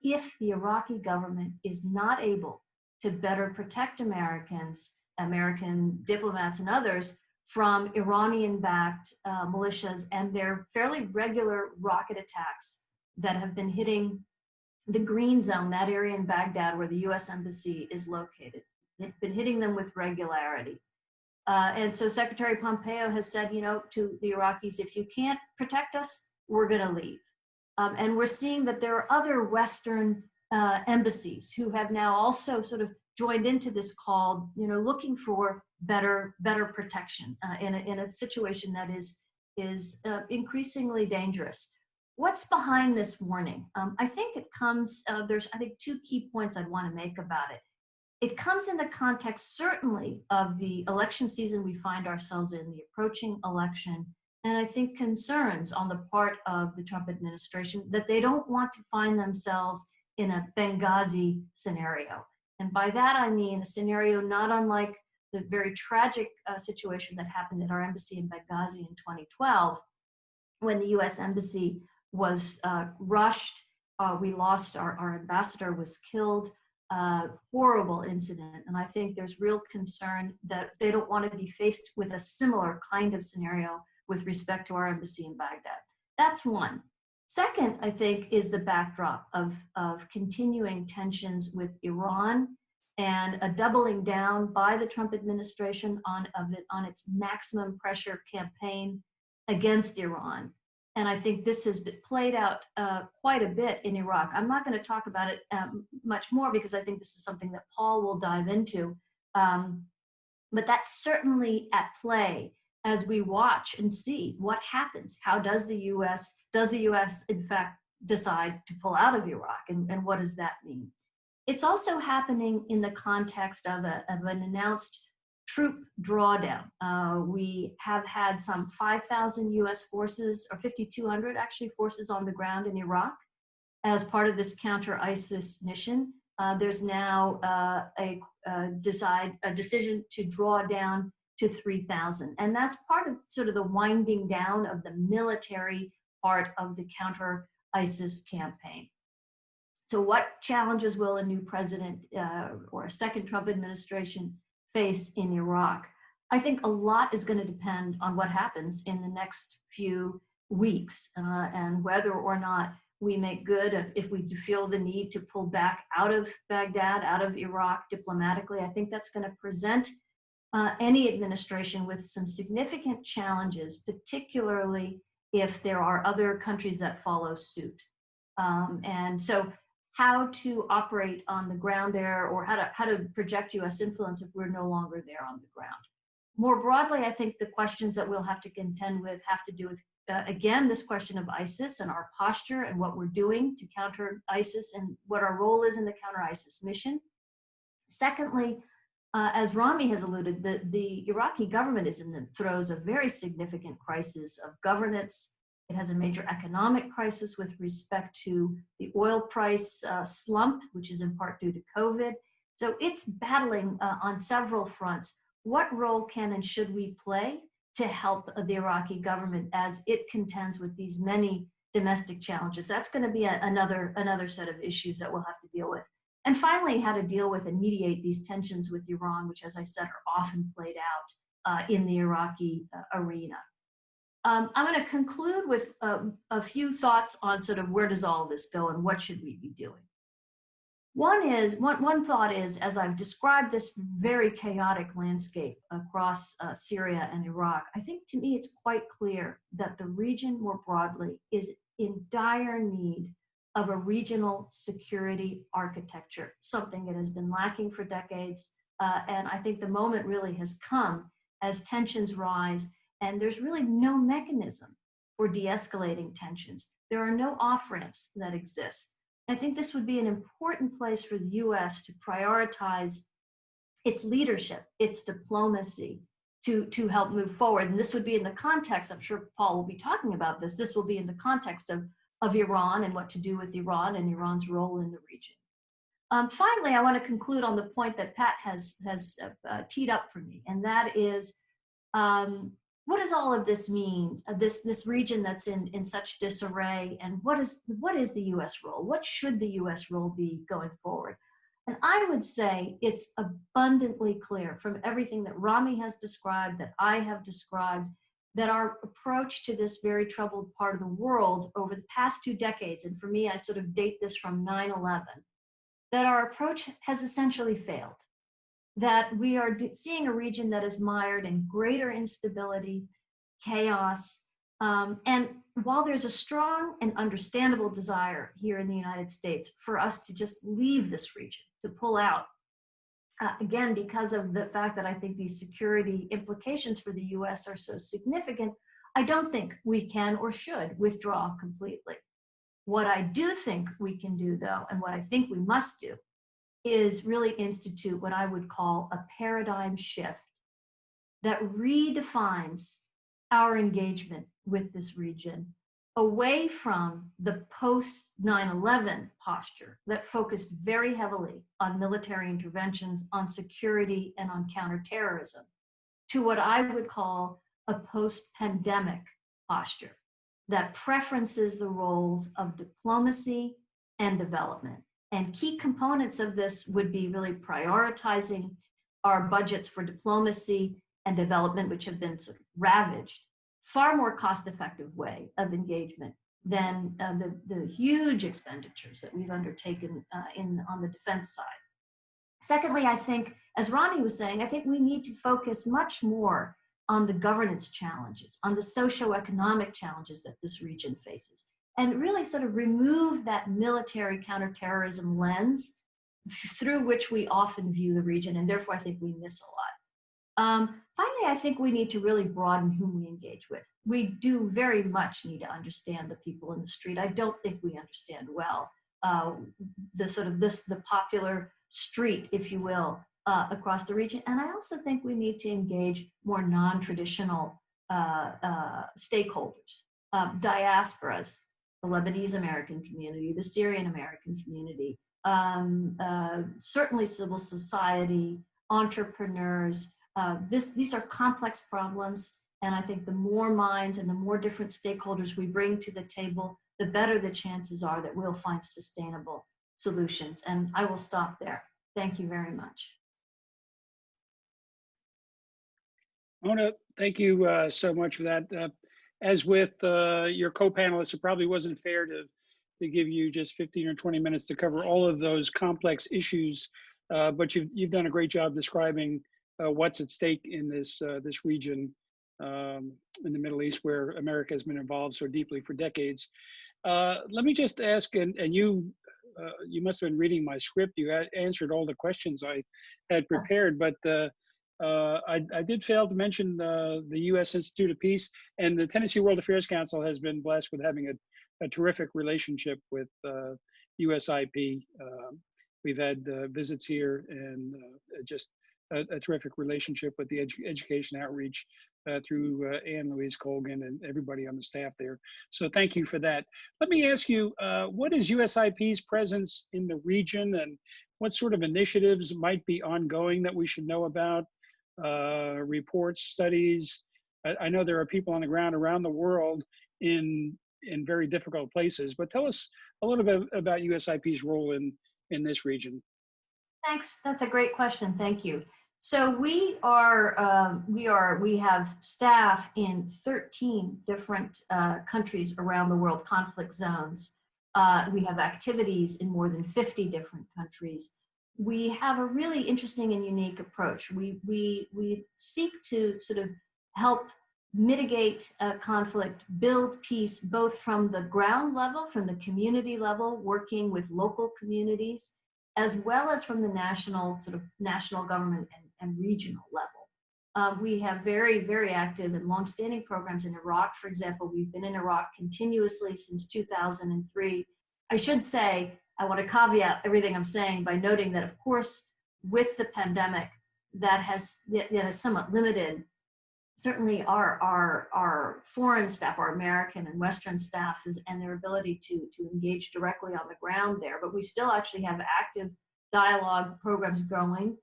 if the Iraqi government is not able to better protect Americans, American diplomats and others from Iranian-backed militias and their fairly regular rocket attacks that have been hitting the green zone, that area in Baghdad where the US embassy is located. It's been hitting them with regularity. And so Secretary Pompeo has said, to the Iraqis, if you can't protect us, we're going to leave. And we're seeing that there are other Western embassies who have now also sort of joined into this call, looking for better protection in a situation that is increasingly dangerous. What's behind this warning? I think it comes, there's, I think, two key points I'd want to make about it. It comes in the context, certainly, of the election season we find ourselves in, the approaching election, and I think concerns on the part of the Trump administration that they don't want to find themselves in a Benghazi scenario. And by that, I mean a scenario not unlike the very tragic situation that happened at our embassy in Benghazi in 2012, when the US embassy was rushed. We lost our ambassador, was killed. Horrible incident. And I think there's real concern that they don't want to be faced with a similar kind of scenario with respect to our embassy in Baghdad. That's one. Second, I think, is the backdrop of continuing tensions with Iran and a doubling down by the Trump administration on its maximum pressure campaign against Iran. And I think this has been played out quite a bit in Iraq. I'm not going to talk about it much more because I think this is something that Paul will dive into. But that's certainly at play as we watch and see what happens. How does the U.S. in fact decide to pull out of Iraq, and what does that mean? It's also happening in the context of an announced troop drawdown. We have had some 5,000 U.S. forces, or 5,200 actually, forces on the ground in Iraq as part of this counter-ISIS mission. There's now a decision to draw down to 3,000. And that's part of sort of the winding down of the military part of the counter-ISIS campaign. So what challenges will a new president or a second Trump administration face in Iraq? I think a lot is going to depend on what happens in the next few weeks and whether or not we make good if we feel the need to pull back out of Baghdad, out of Iraq diplomatically. I think that's going to present any administration with some significant challenges, particularly if there are other countries that follow suit. And so how to operate on the ground there, or how to project US influence if we're no longer there on the ground. More broadly, I think the questions that we'll have to contend with have to do with, again, this question of ISIS and our posture and what we're doing to counter ISIS and what our role is in the counter ISIS mission. Secondly, as Rami has alluded, the Iraqi government is in the throes of very significant crisis of governance. It has a major economic crisis with respect to the oil price slump, which is in part due to COVID. So it's battling on several fronts. What role can and should we play to help the Iraqi government as it contends with these many domestic challenges? That's going to be another set of issues that we'll have to deal with. And finally, how to deal with and mediate these tensions with Iran, which, as I said, are often played out in the Iraqi arena. I'm going to conclude with a few thoughts on sort of where does all this go and what should we be doing. One thought is, as I've described this very chaotic landscape across Syria and Iraq, I think to me it's quite clear that the region more broadly is in dire need of a regional security architecture, something that has been lacking for decades. And I think the moment really has come as tensions rise, and there's really no mechanism for de-escalating tensions. There are no off-ramps that exist. I think this would be an important place for the US to prioritize its leadership, its diplomacy, to help move forward. And this would be in the context, I'm sure Paul will be talking about this will be in the context of Iran and what to do with Iran and Iran's role in the region. Finally, I want to conclude on the point that Pat has teed up for me, and that is, what does all of this mean? This region that's in such disarray, and what is the U.S. role? What should the U.S. role be going forward? And I would say it's abundantly clear from everything that Rami has described, that I have described, that our approach to this very troubled part of the world over the past 2 decades, and for me, I sort of date this from 9/11, that our approach has essentially failed. That we are seeing a region that is mired in greater instability, chaos, and while there's a strong and understandable desire here in the United States for us to just leave this region, to pull out, again, because of the fact that I think these security implications for the US are so significant, I don't think we can or should withdraw completely. What I do think we can do, though, and what I think we must do, is really institute what I would call a paradigm shift that redefines our engagement with this region away from the post 9/11 posture that focused very heavily on military interventions, on security, and on counterterrorism, to what I would call a post-pandemic posture that preferences the roles of diplomacy and development. And key components of this would be really prioritizing our budgets for diplomacy and development, which have been sort of ravaged, far more cost-effective way of engagement than the huge expenditures that we've undertaken on the defense side. Secondly, I think, as Rami was saying, I think we need to focus much more on the governance challenges, on the socioeconomic challenges that this region faces, and really sort of remove that military counterterrorism lens through which we often view the region, and therefore I think we miss a lot. Finally, I think we need to really broaden whom we engage with. We do very much need to understand the people in the street. I don't think we understand well the popular street, if you will, across the region. And I also think we need to engage more non-traditional stakeholders, diasporas, the Lebanese American community, the Syrian American community, certainly civil society, entrepreneurs. These are complex problems, and I think the more minds and the more different stakeholders we bring to the table, the better the chances are that we'll find sustainable solutions. And I will stop there. Thank you very much. Mona, thank you so much for that. As with your co-panelists, it probably wasn't fair to give you just 15 or 20 minutes to cover all of those complex issues, but you've done a great job describing what's at stake in this region in the Middle East, where America has been involved so deeply for decades. Let me just ask, and you must have been reading my script. You had answered all the questions I had prepared, but I did fail to mention the U.S. Institute of Peace, and the Tennessee World Affairs Council has been blessed with having a terrific relationship with USIP. We've had visits here, and just a terrific relationship with the education outreach through Anne Louise Colgan and everybody on the staff there. So thank you for that. Let me ask you, what is USIP's presence in the region, and what sort of initiatives might be ongoing that we should know about? Reports, studies. I know there are people on the ground around the world in very difficult places, but tell us a little bit about USIP's role in this region. Thanks. That's a great question. Thank you. So we have staff in 13 different countries around the world, conflict zones. We have activities in more than 50 different countries. We have a really interesting and unique approach. We seek to sort of help mitigate conflict, build peace, both from the ground level, from the community level, working with local communities, as well as from the national government and regional level. We have very, very active and longstanding programs in Iraq. For example, we've been in Iraq continuously since 2003. I should say, I want to caveat everything I'm saying by noting that, of course, with the pandemic, that has somewhat limited certainly our foreign staff, our American and Western staff, and their ability to engage directly on the ground there. But we still actually have active dialogue programs going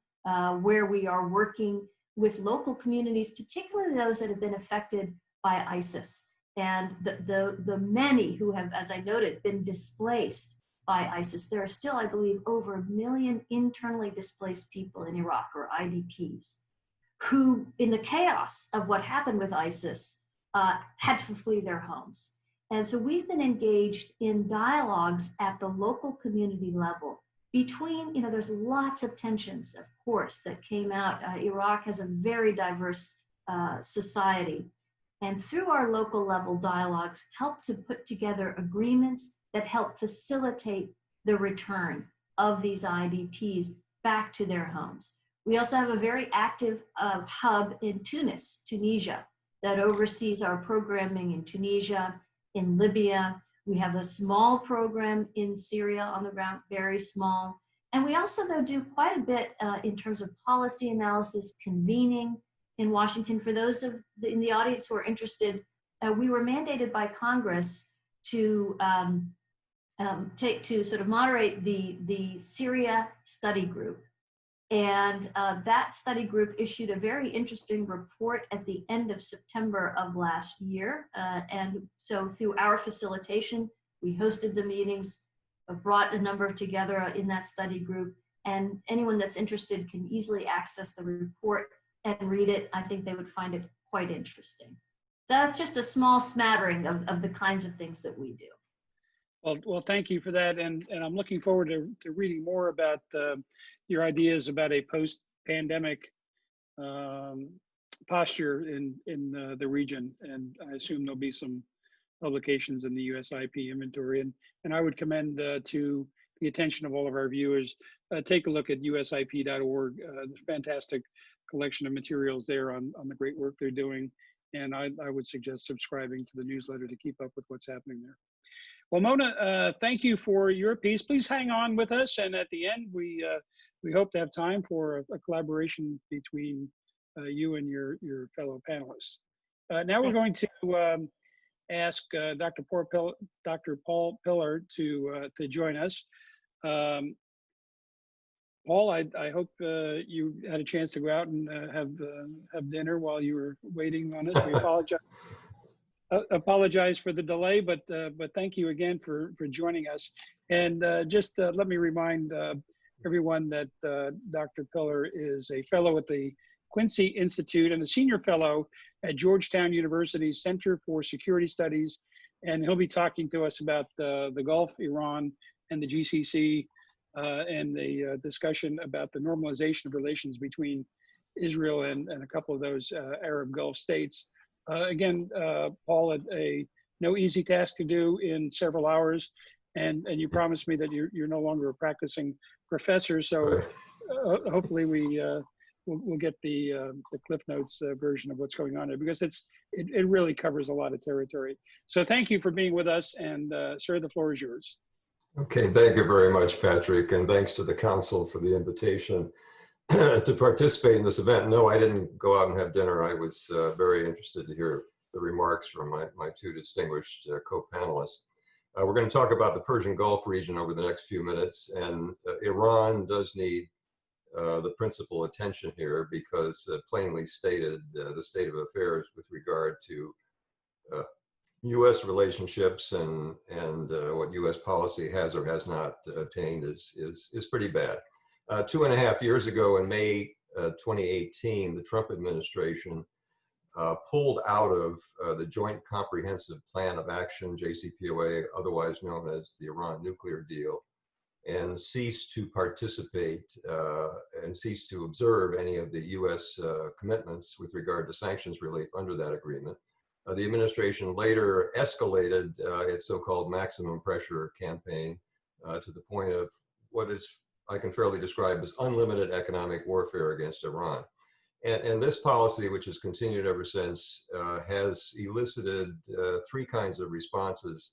where we are working with local communities, particularly those that have been affected by ISIS. And the many who have, as I noted, been displaced by ISIS. There are still, I believe, over 1 million internally displaced people in Iraq, or IDPs, who, in the chaos of what happened with ISIS, had to flee their homes. And so we've been engaged in dialogues at the local community level between, there's lots of tensions, of course, that came out. Iraq has a very diverse society. And through our local level dialogues, help to put together agreements that help facilitate the return of these IDPs back to their homes. We also have a very active hub in Tunisia, that oversees our programming in Tunisia, in Libya. We have a small program in Syria on the ground, very small. And we also, though, do quite a bit in terms of policy analysis, convening in Washington. For those in the audience who are interested, we were mandated by Congress to sort of moderate the Syria study group. And that study group issued a very interesting report at the end of September of last year. And so through our facilitation, we hosted the meetings, brought a number together in that study group, and anyone that's interested can easily access the report and read it. I think they would find it quite interesting. That's just a small smattering of the kinds of things that we do. Well, thank you for that, and I'm looking forward to reading more about your ideas about a post-pandemic posture in the region, and I assume there'll be some publications in the USIP inventory, and I would commend to the attention of all of our viewers, take a look at usip.org. There's a fantastic collection of materials there on the great work they're doing, and I would suggest subscribing to the newsletter to keep up with what's happening there. Well, Mona, thank you for your piece. Please hang on with us, and at the end, we hope to have time for a collaboration between you and your fellow panelists. Now we're going to ask Dr. Paul Pillar to join us. Paul, I hope you had a chance to go out and have dinner while you were waiting on us. We apologize for the delay, but thank you again for joining us. And just let me remind everyone that Dr. Pillar is a fellow at the Quincy Institute and a senior fellow at Georgetown University's Center for Security Studies. And he'll be talking to us about the Gulf, Iran, and the GCC, and the discussion about the normalization of relations between Israel and a couple of those Arab Gulf states. Again, Paul, no easy task to do in several hours, and you promised me that you're no longer a practicing professor, so hopefully we'll get the Cliff Notes version of what's going on there, because it really covers a lot of territory. So thank you for being with us, and sir, the floor is yours. Okay, thank you very much, Patrick, and thanks to the Council for the invitation to participate in this event. No, I didn't go out and have dinner. I was very interested to hear the remarks from my two distinguished co-panelists. We're going to talk about the Persian Gulf region over the next few minutes, and Iran does need the principal attention here because plainly stated, the state of affairs with regard to U.S. relationships and what U.S. policy has or has not attained is pretty bad. 2.5 years ago in May 2018, the Trump administration pulled out of the Joint Comprehensive Plan of Action, JCPOA, otherwise known as the Iran nuclear deal, and ceased to participate and ceased to observe any of the U.S. commitments with regard to sanctions relief under that agreement. The administration later escalated its so-called maximum pressure campaign to the point of what I can fairly describe as unlimited economic warfare against Iran. And this policy, which has continued ever since, has elicited three kinds of responses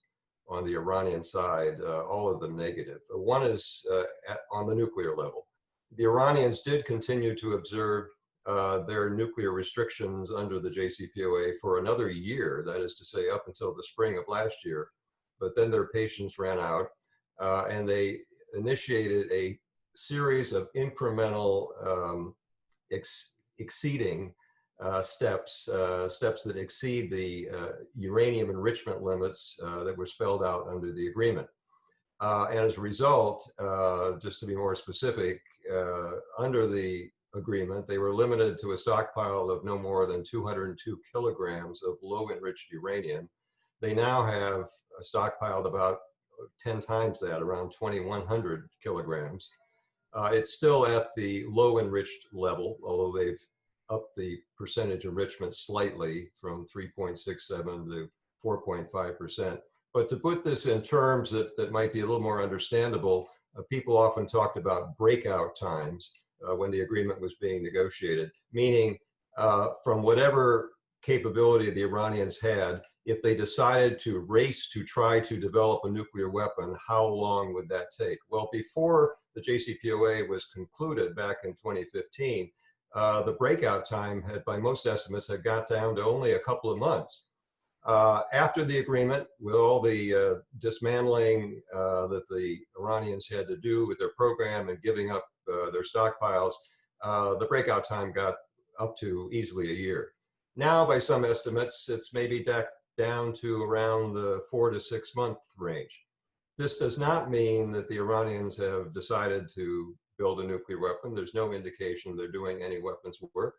on the Iranian side, all of them negative. One is on the nuclear level. The Iranians did continue to observe their nuclear restrictions under the JCPOA for another year, that is to say up until the spring of last year, but then their patience ran out and they initiated a series of incremental exceeding steps that exceed the uranium enrichment limits that were spelled out under the agreement. And as a result, just to be more specific, under the agreement, they were limited to a stockpile of no more than 202 kilograms of low enriched uranium. They now have stockpiled about 10 times that, around 2,100 kilograms. It's still at the low enriched level, although they've upped the percentage enrichment slightly from 3.67 to 4.5%. But to put this in terms that might be a little more understandable, people often talked about breakout times when the agreement was being negotiated, meaning from whatever capability the Iranians had, if they decided to race to try to develop a nuclear weapon, how long would that take? Well, before the JCPOA was concluded back in 2015, the breakout time had, by most estimates, had got down to only a couple of months. After the agreement, with all the dismantling that the Iranians had to do with their program and giving up their stockpiles, the breakout time got up to easily a year. Now, by some estimates, it's maybe down to around the 4 to 6 month range. This does not mean that the Iranians have decided to build a nuclear weapon. There's no indication they're doing any weapons work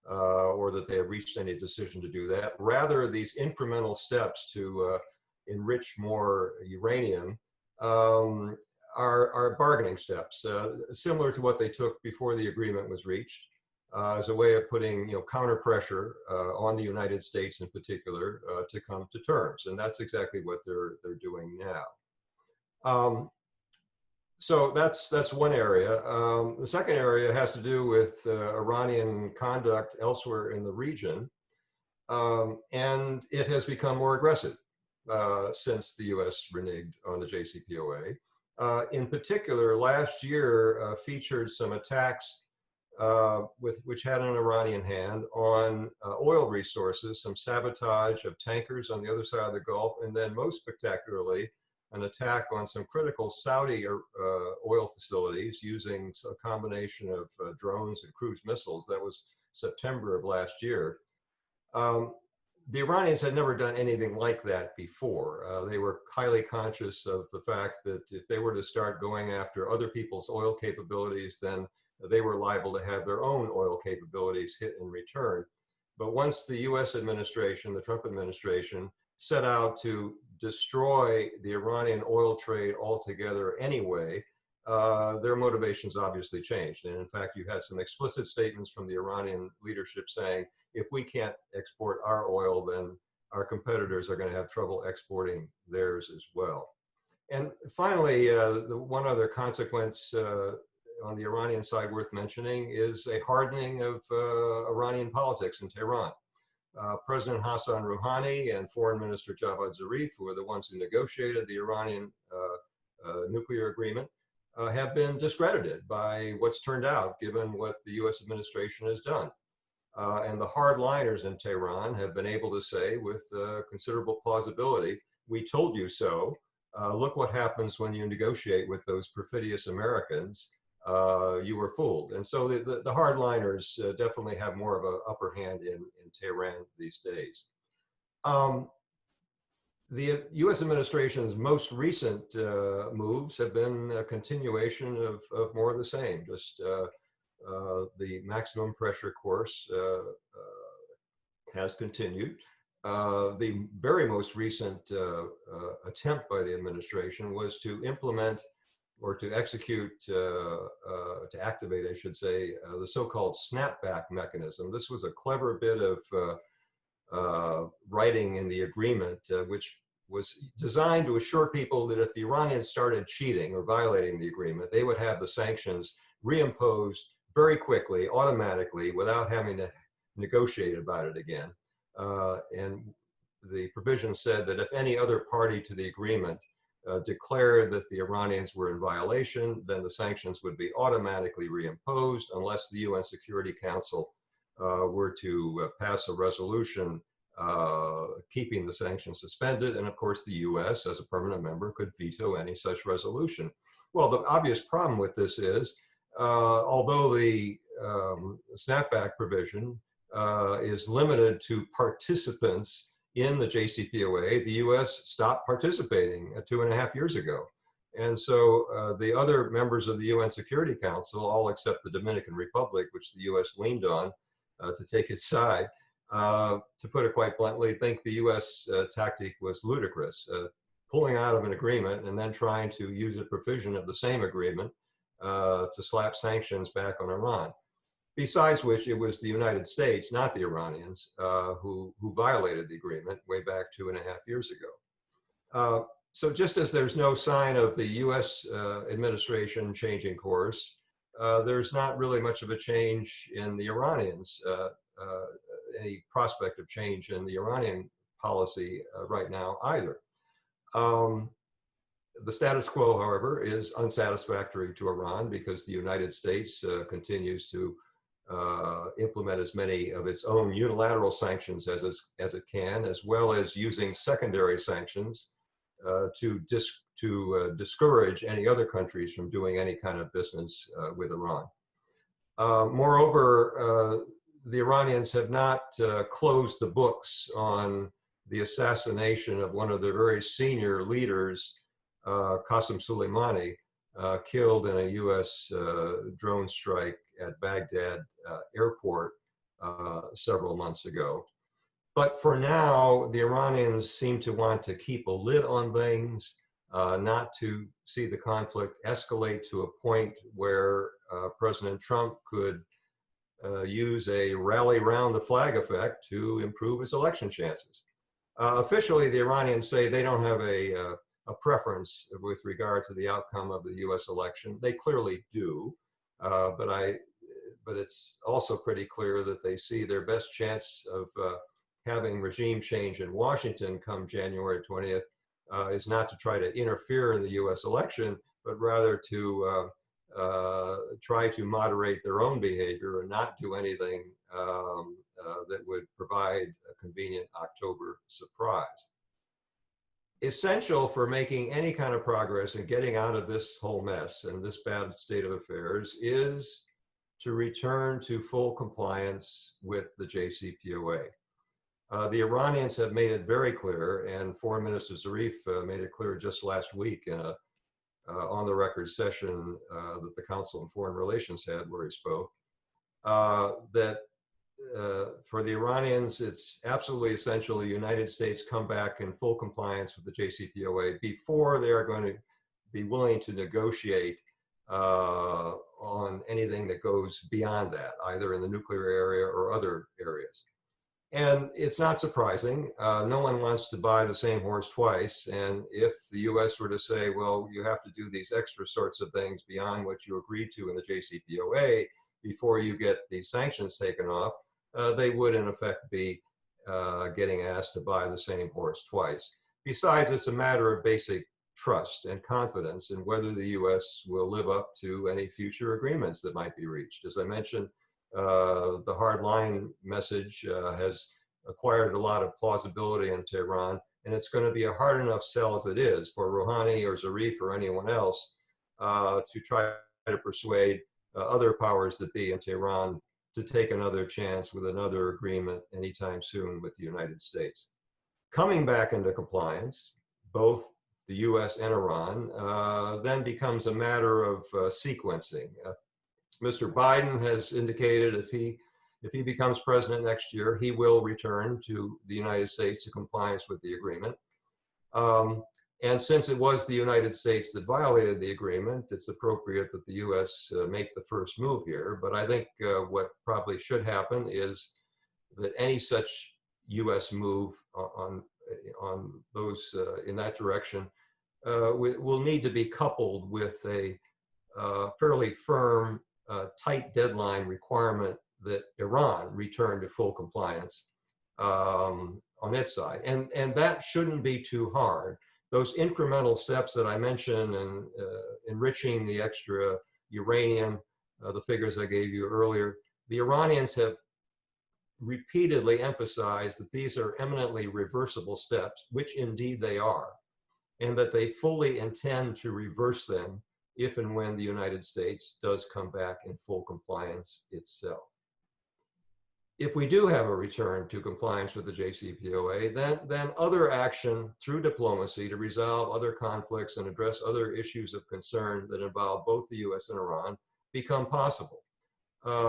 or that they have reached any decision to do that. Rather, these incremental steps to enrich more uranium are bargaining steps, similar to what they took before the agreement was reached. As a way of putting, counter pressure on the United States in particular to come to terms, and that's exactly what they're doing now. So that's one area. The second area has to do with Iranian conduct elsewhere in the region, and it has become more aggressive since the U.S. reneged on the JCPOA. In particular, last year featured some attacks which had an Iranian hand on oil resources, some sabotage of tankers on the other side of the Gulf, and then most spectacularly, an attack on some critical Saudi oil facilities using a combination of drones and cruise missiles. That was September of last year. The Iranians had never done anything like that before. They were highly conscious of the fact that if they were to start going after other people's oil capabilities, then they were liable to have their own oil capabilities hit in return. But once the US administration, the Trump administration, set out to destroy the Iranian oil trade altogether anyway, their motivations obviously changed. And in fact, you had some explicit statements from the Iranian leadership saying, if we can't export our oil, then our competitors are going to have trouble exporting theirs as well. And finally, the one other consequence on the Iranian side worth mentioning is a hardening of Iranian politics in Tehran. President Hassan Rouhani and Foreign Minister Javad Zarif, who are the ones who negotiated the Iranian nuclear agreement, have been discredited by what's turned out, given what the US administration has done. And the hardliners in Tehran have been able to say with considerable plausibility, we told you so. Look what happens when you negotiate with those perfidious Americans. You were fooled. And so the hardliners definitely have more of an upper hand in Tehran these days. The US administration's most recent moves have been a continuation of more of the same, just the maximum pressure course has continued. The very most recent attempt by the administration was to implement or to execute, to activate, I should say, the so-called snapback mechanism. This was a clever bit of writing in the agreement, which was designed to assure people that if the Iranians started cheating or violating the agreement, they would have the sanctions reimposed very quickly, automatically, without having to negotiate about it again. And the provision said that if any other party to the agreement declared that the Iranians were in violation, then the sanctions would be automatically reimposed unless the UN Security Council were to pass a resolution keeping the sanctions suspended. And of course, the US, as a permanent member, could veto any such resolution. Well, the obvious problem with this is, although the snapback provision is limited to participants in the JCPOA, the US stopped participating 2.5 years ago. And so the other members of the UN Security Council, all except the Dominican Republic, which the US leaned on to take its side, to put it quite bluntly, think the US tactic was ludicrous, pulling out of an agreement and then trying to use a provision of the same agreement to slap sanctions back on Iran. Besides which, it was the United States, not the Iranians, who violated the agreement way back 2.5 years ago. So just as there's no sign of the US administration changing course, there's not really much of a change in the Iranians. any prospect of change in the Iranian policy right now either. The status quo, however, is unsatisfactory to Iran because the United States continues to implement as many of its own unilateral sanctions as it can, as well as using secondary sanctions to discourage any other countries from doing any kind of business with Iran. Moreover, the Iranians have not closed the books on the assassination of one of their very senior leaders, Qasem Soleimani, killed in a US drone strike at Baghdad airport several months ago. But for now, the Iranians seem to want to keep a lid on things, not to see the conflict escalate to a point where President Trump could use a rally round the flag effect to improve his election chances. Officially, the Iranians say they don't have a preference with regard to the outcome of the US election. They clearly do, but it's also pretty clear that they see their best chance of having regime change in Washington come January 20th is not to try to interfere in the US election, but rather to try to moderate their own behavior and not do anything that would provide a convenient October surprise. Essential for making any kind of progress and getting out of this whole mess and this bad state of affairs is to return to full compliance with the JCPOA. The Iranians have made it very clear, and Foreign Minister Zarif made it clear just last week in a on-the-record session that the Council on Foreign Relations had where he spoke, that for the Iranians, it's absolutely essential the United States come back in full compliance with the JCPOA before they are going to be willing to negotiate on anything that goes beyond that, either in the nuclear area or other areas. And it's not surprising. No one wants to buy the same horse twice. And if the US were to say, well, you have to do these extra sorts of things beyond what you agreed to in the JCPOA before you get these sanctions taken off, they would in effect be getting asked to buy the same horse twice. Besides, it's a matter of basic trust and confidence in whether the US will live up to any future agreements that might be reached. As I mentioned, the hard line message has acquired a lot of plausibility in Tehran, and it's going to be a hard enough sell as it is for Rouhani or Zarif or anyone else to try to persuade other powers that be in Tehran to take another chance with another agreement anytime soon with the United States. Coming back into compliance, both the US and Iran, then becomes a matter of sequencing. Mr. Biden has indicated if he becomes president next year, he will return to the United States to compliance with the agreement. And since it was the United States that violated the agreement, it's appropriate that the US make the first move here. But I think what probably should happen is that any such US move on those in that direction will need to be coupled with a fairly firm tight deadline requirement that Iran return to full compliance on its side. And that shouldn't be too hard. Those incremental steps that I mentioned and enriching the extra uranium, the figures I gave you earlier, the Iranians have repeatedly emphasized that these are eminently reversible steps, which indeed they are, and that they fully intend to reverse them if and when the United States does come back in full compliance itself. If we do have a return to compliance with the JCPOA, then other action through diplomacy to resolve other conflicts and address other issues of concern that involve both the US and Iran become possible.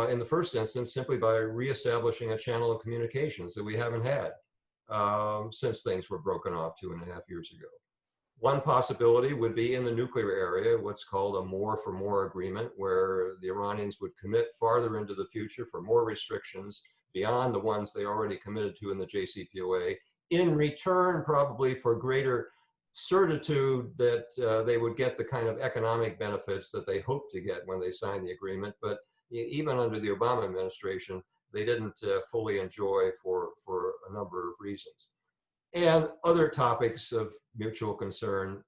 In the first instance, simply by reestablishing a channel of communications that we haven't had since things were broken off 2.5 years ago. One possibility would be in the nuclear area, what's called a more for more agreement, where the Iranians would commit farther into the future for more restrictions beyond the ones they already committed to in the JCPOA, in return probably for greater certitude that they would get the kind of economic benefits that they hoped to get when they signed the agreement. But even under the Obama administration, they didn't fully enjoy for a number of reasons. And other topics of mutual concern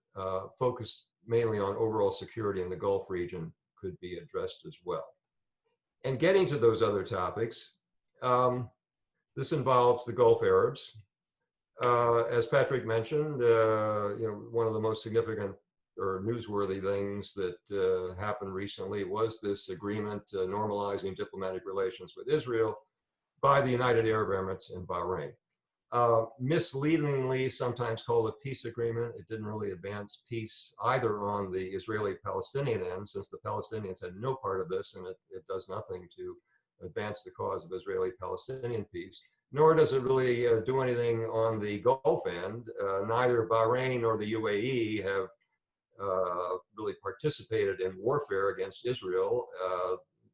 focused mainly on overall security in the Gulf region could be addressed as well. And getting to those other topics, this involves the Gulf Arabs. As Patrick mentioned, one of the most significant or newsworthy things that happened recently was this agreement normalizing diplomatic relations with Israel by the United Arab Emirates and Bahrain. Misleadingly sometimes called a peace agreement. It didn't really advance peace either on the Israeli-Palestinian end, since the Palestinians had no part of this, and it does nothing to advance the cause of Israeli-Palestinian peace, nor does it really do anything on the Gulf end. Neither Bahrain nor the UAE have really participated in warfare against Israel.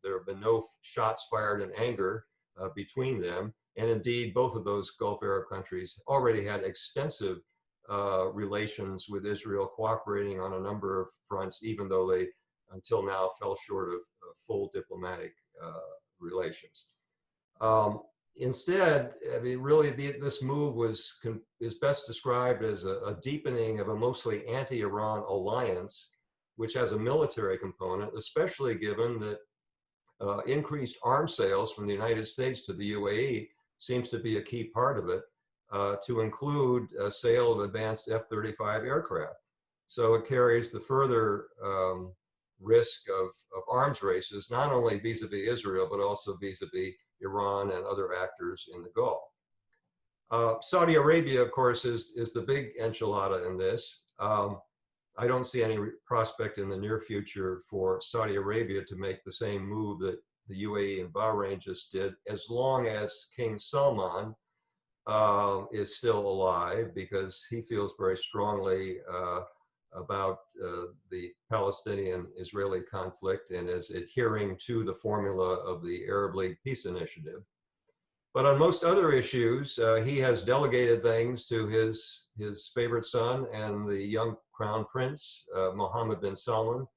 There have been no shots fired in anger between them. And indeed, both of those Gulf Arab countries already had extensive relations with Israel, cooperating on a number of fronts, even though they, until now, fell short of full diplomatic relations. Instead, I mean, really, this move is best described as a deepening of a mostly anti-Iran alliance, which has a military component, especially given that increased arms sales from the United States to the UAE seems to be a key part of it, to include a sale of advanced F-35 aircraft. So it carries the further risk of arms races, not only vis-a-vis Israel, but also vis-a-vis Iran and other actors in the Gulf. Saudi Arabia, of course, is the big enchilada in this. I don't see any prospect in the near future for Saudi Arabia to make the same move that the UAE and Bahrain just did, as long as King Salman is still alive, because he feels very strongly about the Palestinian-Israeli conflict and is adhering to the formula of the Arab League Peace Initiative. But on most other issues, he has delegated things to his favorite son and the young crown prince, Mohammed bin Salman,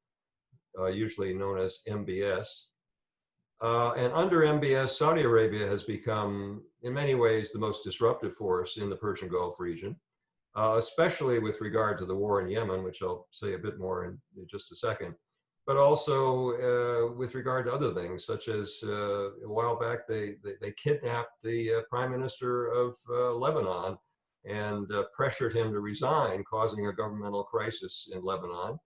usually known as MBS. And under MBS, Saudi Arabia has become, in many ways, the most disruptive force in the Persian Gulf region, especially with regard to the war in Yemen, which I'll say a bit more in just a second, but also with regard to other things, such as a while back, they kidnapped the prime minister of Lebanon and pressured him to resign, causing a governmental crisis in Lebanon.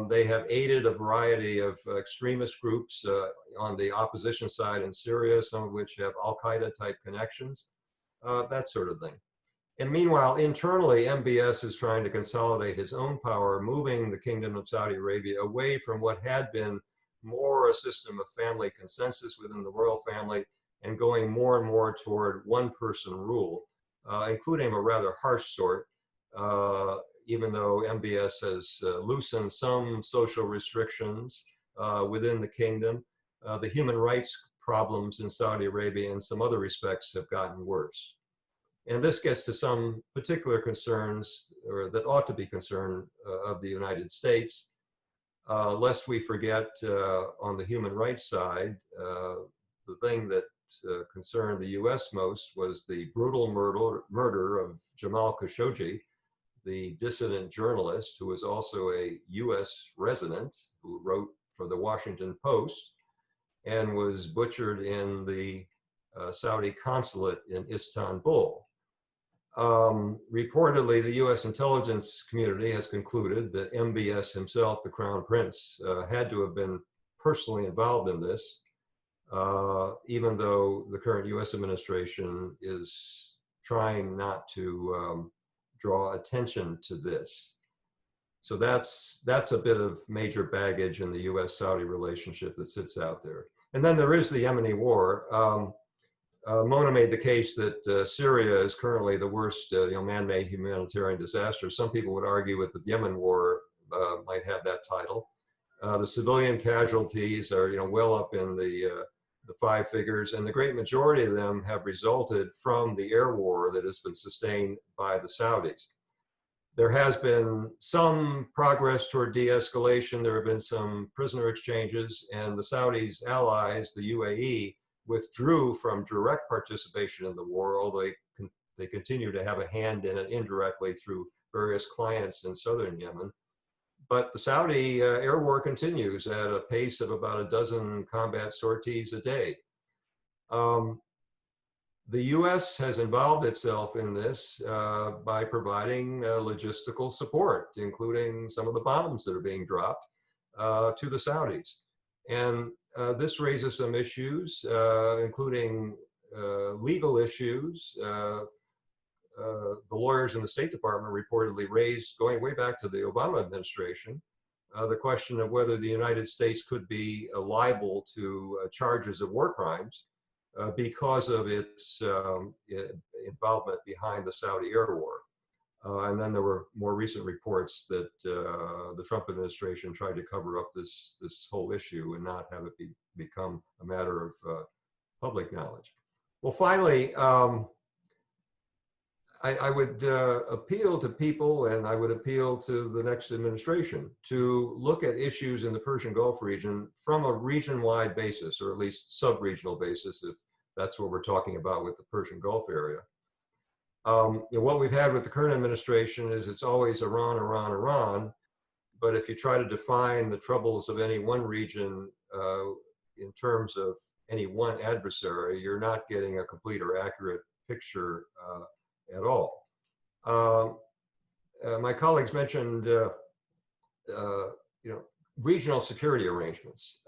They have aided a variety of extremist groups on the opposition side in Syria, some of which have Al-Qaeda type connections, that sort of thing. And meanwhile, internally, MBS is trying to consolidate his own power, moving the Kingdom of Saudi Arabia away from what had been more a system of family consensus within the royal family and going more and more toward one-person rule, including a rather harsh sort, even though MBS has loosened some social restrictions within the kingdom. The human rights problems in Saudi Arabia in some other respects have gotten worse. And this gets to some particular concerns, or that ought to be concern of the United States. Lest we forget, on the human rights side, the thing that concerned the US most was the brutal murder of Jamal Khashoggi, the dissident journalist who was also a US resident who wrote for the Washington Post and was butchered in the Saudi consulate in Istanbul. Reportedly, the US intelligence community has concluded that MBS himself, the Crown Prince, had to have been personally involved in this, even though the current US administration is trying not to draw attention to this. So that's a bit of major baggage in the US-Saudi relationship that sits out there. And then there is the Yemeni war. Mona made the case that Syria is currently the worst man-made humanitarian disaster. Some people would argue that the Yemen war might have that title. The civilian casualties are well up in the 5 figures, and the great majority of them have resulted from the air war that has been sustained by the Saudis. There has been some progress toward de-escalation. There have been some prisoner exchanges, and the Saudis' allies, the UAE, withdrew from direct participation in the war, although they continue to have a hand in it indirectly through various clients in southern Yemen. But the Saudi air war continues at a pace of about a dozen combat sorties a day. The U.S. has involved itself in this by providing logistical support, including some of the bombs that are being dropped to the Saudis. And this raises some issues, including legal issues. The lawyers in the State Department reportedly raised, going way back to the Obama administration, the question of whether the United States could be liable to charges of war crimes because of its involvement behind the Saudi air war. And then there were more recent reports that the Trump administration tried to cover up this whole issue and not have it become a matter of public knowledge. Well, finally, I would appeal to people, and I would appeal to the next administration to look at issues in the Persian Gulf region from a region-wide basis, or at least sub-regional basis, if that's what we're talking about with the Persian Gulf area. What we've had with the current administration is it's always Iran, Iran, Iran. But if you try to define the troubles of any one region in terms of any one adversary, you're not getting a complete or accurate picture at all. My colleagues mentioned, regional security arrangements.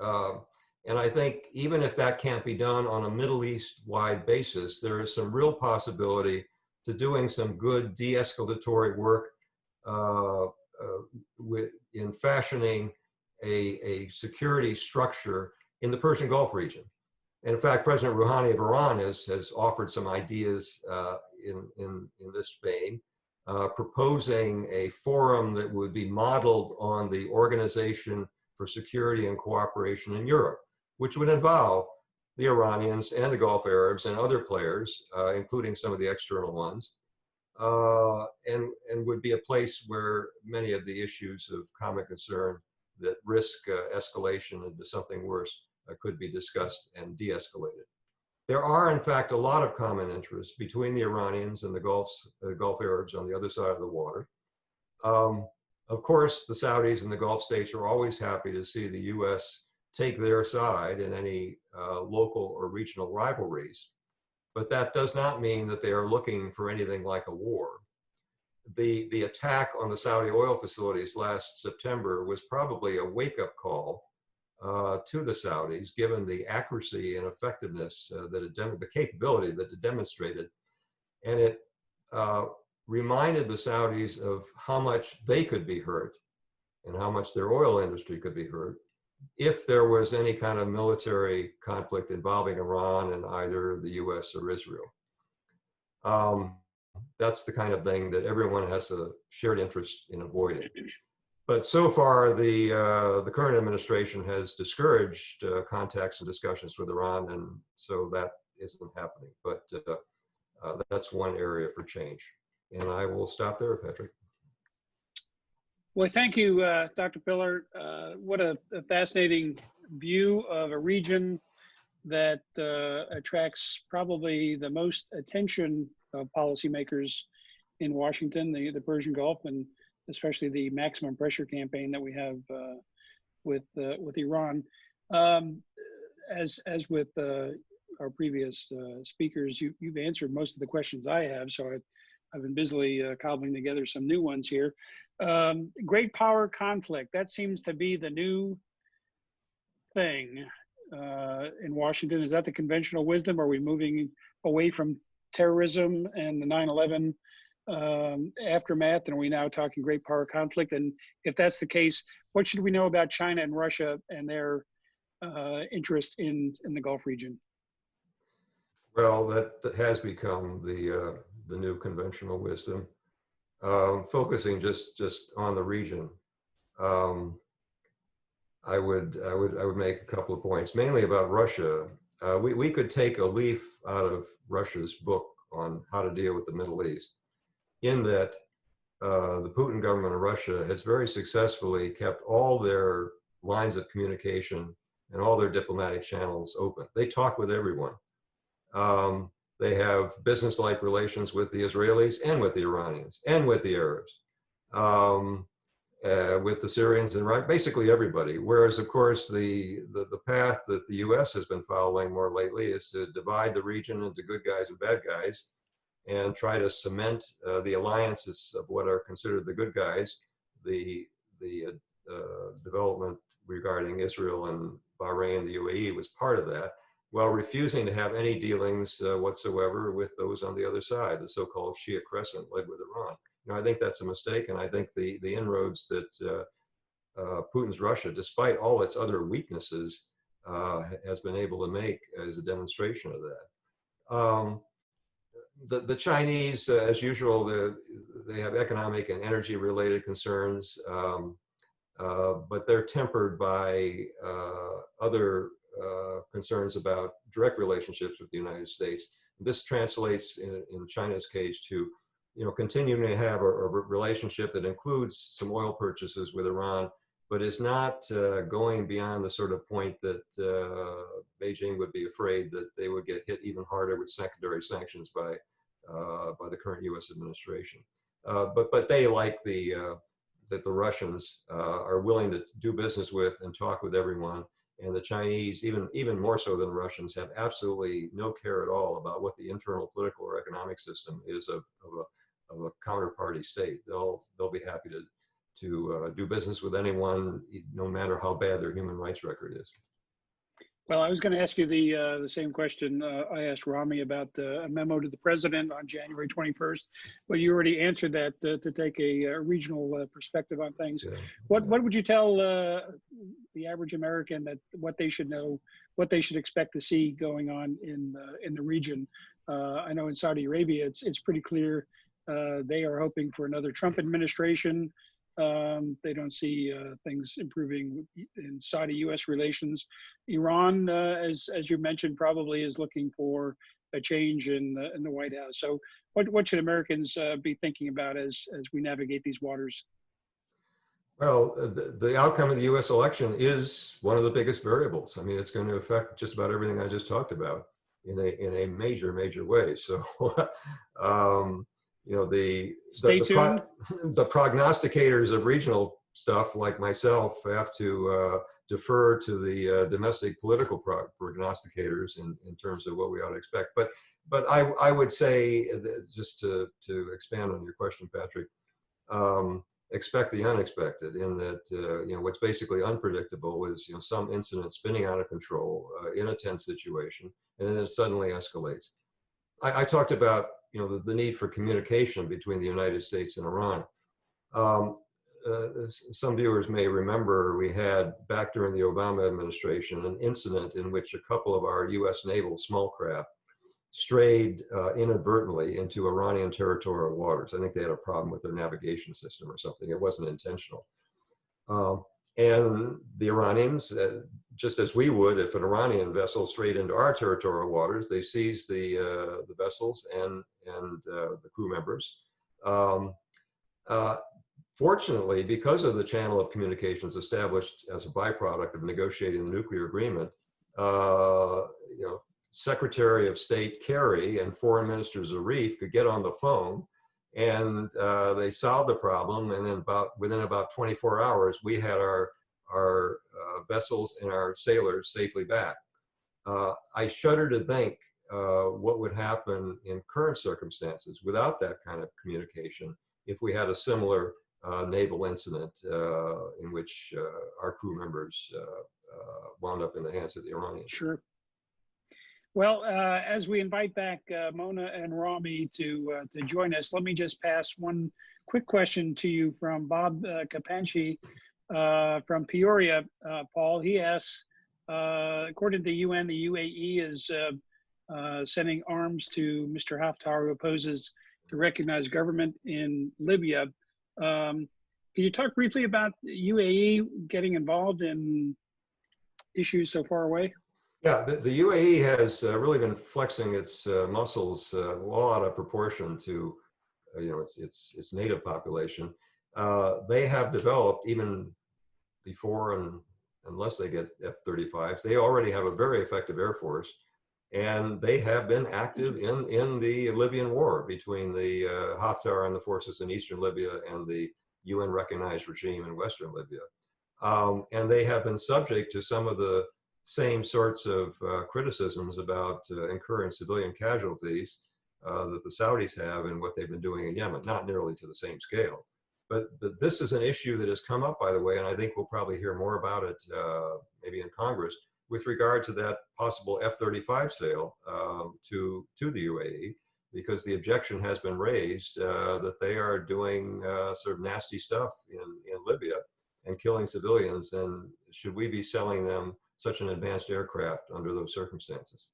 And I think even if that can't be done on a Middle East-wide basis, there is some real possibility to doing some good de-escalatory work in fashioning a security structure in the Persian Gulf region. And in fact, President Rouhani of Iran has offered some ideas in this vein, proposing a forum that would be modeled on the Organization for Security and Cooperation in Europe, which would involve the Iranians and the Gulf Arabs and other players, including some of the external ones, and would be a place where many of the issues of common concern that risk escalation into something worse could be discussed and de-escalated. There are, in fact, a lot of common interests between the Iranians and the Gulf Arabs on the other side of the water. Of course, the Saudis and the Gulf states are always happy to see the U.S. take their side in any local or regional rivalries. But that does not mean that they are looking for anything like a war. The attack on the Saudi oil facilities last September was probably a wake-up call to the Saudis, given the accuracy and effectiveness the capability that it demonstrated. And it reminded the Saudis of how much they could be hurt and how much their oil industry could be hurt if there was any kind of military conflict involving Iran and either the US or Israel. That's the kind of thing that everyone has a shared interest in avoiding. But so far, the current administration has discouraged contacts and discussions with Iran, and so that isn't happening. But that's one area for change. And I will stop there, Patrick. Well, thank you, Dr. Pillar. What a fascinating view of a region that attracts probably the most attention of policymakers in Washington, the Persian Gulf, and especially the maximum pressure campaign that we have with Iran. As with our previous speakers, you've answered most of the questions I have, so I've been busily cobbling together some new ones here. Great power conflict, that seems to be the new thing in Washington. Is that the conventional wisdom? Are we moving away from terrorism and the 9/11 aftermath, and are we now talking great power conflict? And if that's the case, what should we know about China and Russia and their interest in the Gulf region? Well, that has become the new conventional wisdom, focusing just on the region. I would make a couple of points, mainly about Russia. We could take a leaf out of Russia's book on how to deal with the Middle East, in that the Putin government of Russia has very successfully kept all their lines of communication and all their diplomatic channels open. They talk with everyone. They have business-like relations with the Israelis and with the Iranians and with the Arabs, with the Syrians and basically everybody. Whereas, of course, the path that the U.S. has been following more lately is to divide the region into good guys and bad guys, and try to cement the alliances of what are considered the good guys, the development regarding Israel and Bahrain and the UAE was part of that, while refusing to have any dealings whatsoever with those on the other side, the so-called Shia Crescent led with Iran. You know, I think that's a mistake, and I think the inroads that Putin's Russia, despite all its other weaknesses, has been able to make as a demonstration of that. The Chinese, as usual, they have economic and energy-related concerns, but they're tempered by other concerns about direct relationships with the United States. This translates, in China's case, to continuing to have a relationship that includes some oil purchases with Iran, but is not going beyond the sort of point that Beijing would be afraid that they would get hit even harder with secondary sanctions by the current U.S. administration. But they, like that the Russians are willing to do business with and talk with everyone, and the Chinese, even more so than the Russians, have absolutely no care at all about what the internal political or economic system is of a counterparty state. They'll be happy to do business with anyone, no matter how bad their human rights record is. Well, I was going to ask you the same question I asked Rami about a memo to the president on January 21st, but you already answered that to take a regional perspective on things. Yeah. What would you tell the average American that what they should know, what they should expect to see going on in the region? I know in Saudi Arabia, it's pretty clear they are hoping for another Trump administration. They don't see things improving in Saudi-U.S. relations. Iran, as you mentioned, probably is looking for a change in the White House. So, what should Americans be thinking about as we navigate these waters? Well, the outcome of the U.S. election is one of the biggest variables. I mean, it's going to affect just about everything I just talked about in a major way. So. The prognosticators of regional stuff like myself have to defer to the domestic political prognosticators in terms of what we ought to expect. But I would say, just to expand on your question, Patrick, expect the unexpected, in that what's basically unpredictable is some incident spinning out of control in a tense situation, and then it suddenly escalates. I talked about the need for communication between the United States and Iran. Some viewers may remember we had, back during the Obama administration, an incident in which a couple of our U.S. naval small craft strayed inadvertently into Iranian territorial waters. I think they had a problem with their navigation system or something. It wasn't intentional. And the Iranians, just as we would if an Iranian vessel strayed into our territorial waters, they seized the vessels and the crew members. Fortunately, because of the channel of communications established as a byproduct of negotiating the nuclear agreement, Secretary of State Kerry and Foreign Minister Zarif could get on the phone, and they solved the problem. And then within about 24 hours, we had our vessels and our sailors safely back. I shudder to think what would happen in current circumstances without that kind of communication if we had a similar naval incident in which our crew members wound up in the hands of the Iranians. Sure. Well, as we invite back Mona and Rami to join us, let me just pass one quick question to you from Bob Kapanchi from Peoria, Paul. He asks, according to the UN, the UAE is sending arms to Mr. Haftar, who opposes the recognized government in Libya. Can you talk briefly about UAE getting involved in issues so far away? Yeah, the UAE has really been flexing its muscles well out of proportion to its native population. They have developed, even before and unless they get F-35s. They already have a very effective Air Force, and they have been active in the Libyan war between the Haftar and the forces in eastern Libya and the UN-recognized regime in western Libya. And they have been subject to some of the same sorts of criticisms about incurring civilian casualties that the Saudis have and what they've been doing in Yemen, not nearly to the same scale. But this is an issue that has come up, by the way, and I think we'll probably hear more about it maybe in Congress with regard to that possible F-35 sale to the UAE, because the objection has been raised that they are doing sort of nasty stuff in Libya and killing civilians, and should we be selling them such an advanced aircraft under those circumstances?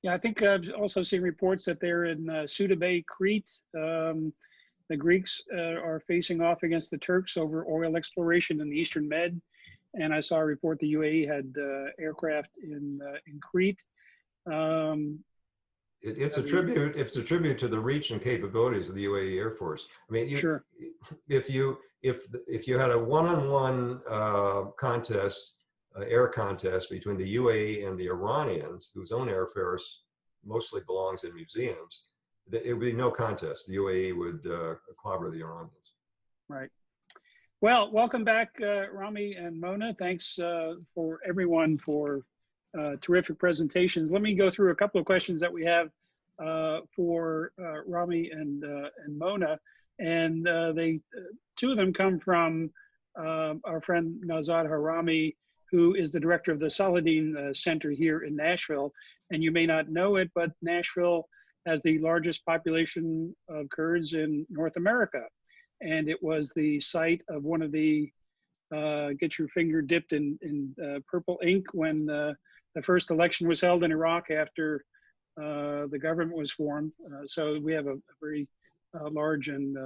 Yeah, I think I've also seen reports that they're in Suda Bay, Crete. The Greeks are facing off against the Turks over oil exploration in the Eastern Med. And I saw a report the UAE had aircraft in Crete. It's a tribute to the reach and capabilities of the UAE Air Force. I mean, Sure. if you had a one-on-one contest, air contest between the UAE and the Iranians, whose own air force mostly belongs in museums, it would be no contest. The UAE would clobber the Iranians. Right. Well, welcome back, Rami and Mona. Thanks for everyone for terrific presentations. Let me go through a couple of questions that we have for Rami and Mona. And two of them come from our friend Nazad Harami, who is the director of the Saladin Center here in Nashville. And you may not know it, but Nashville has the largest population of Kurds in North America. And it was the site of one of the, get your finger dipped in purple ink when the first election was held in Iraq after the government was formed. So we have a very large and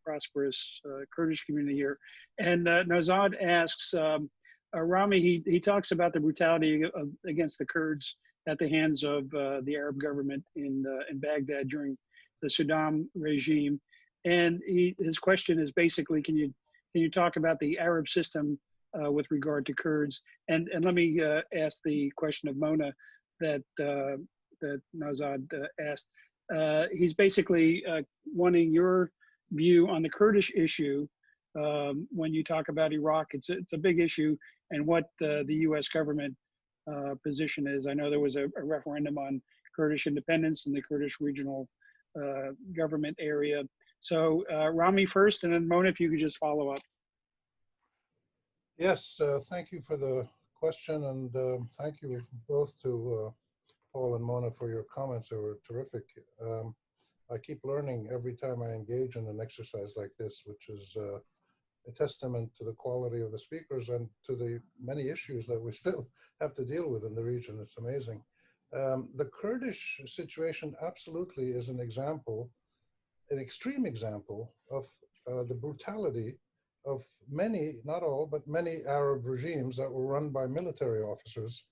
prosperous Kurdish community here. And Nazad asks, Rami, he talks about the brutality against the Kurds at the hands of the Arab government in Baghdad during the Saddam regime. And his question is basically, can you talk about the Arab system with regard to Kurds? And let me ask the question of Mona that Nazad asked. He's basically wanting your view on the Kurdish issue when you talk about Iraq. It's a big issue, and what the U.S. government position is. I know there was a referendum on Kurdish independence in the Kurdish regional government area. So Rami first, and then Mona, if you could just follow up. Yes, thank you for the question, and thank you both to Paul and Mona for your comments. They were terrific. I keep learning every time I engage in an exercise like this, which is a testament to the quality of the speakers and to the many issues that we still have to deal with in the region. It's amazing. The Kurdish situation absolutely is an example, an extreme example of the brutality of many, not all, but many Arab regimes that were run by military officers.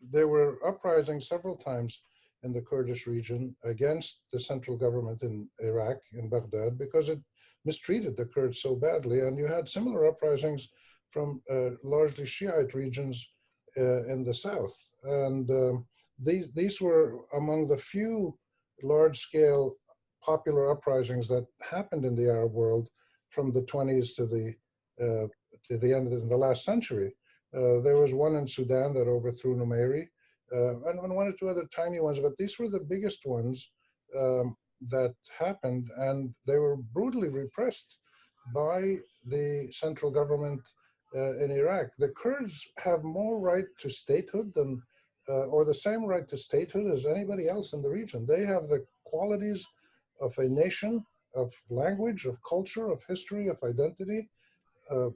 There were uprisings several times in the Kurdish region against the central government in Iraq, in Baghdad, because it mistreated the Kurds so badly. And you had similar uprisings from largely Shiite regions in the south. And these were among the few large-scale popular uprisings that happened in the Arab world from the 20s to the end of the last century. There was one in Sudan that overthrew Numeri, and one or two other tiny ones, but these were the biggest ones that happened, and they were brutally repressed by the central government in Iraq. The Kurds have more right to statehood than, or the same right to statehood as anybody else in the region. They have the qualities of a nation, of language, of culture, of history, of identity,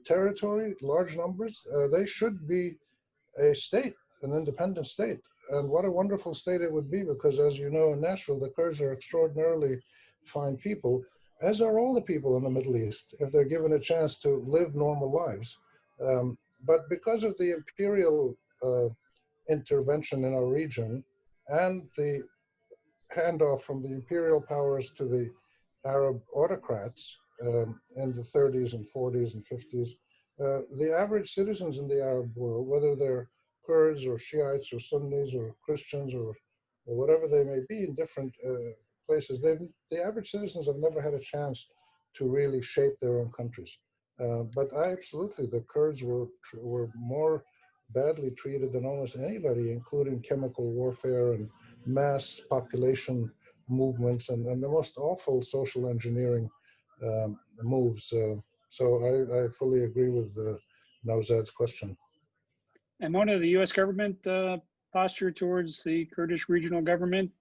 territory, large numbers. They should be a state, an independent state. And what a wonderful state it would be, because as you know, in Nashville, the Kurds are extraordinarily fine people, as are all the people in the Middle East, if they're given a chance to live normal lives. But because of the imperial intervention in our region and the handoff from the imperial powers to the Arab autocrats in the 30s and 40s and 50s, the average citizens in the Arab world, whether they're Kurds or Shiites or Sunnis or Christians or whatever they may be in different places, the average citizens have never had a chance to really shape their own countries. But absolutely, the Kurds were more badly treated than almost anybody, including chemical warfare and mass population movements and the most awful social engineering moves. So I fully agree with Nawzad's question. And one of the U.S. government posture towards the Kurdish regional government?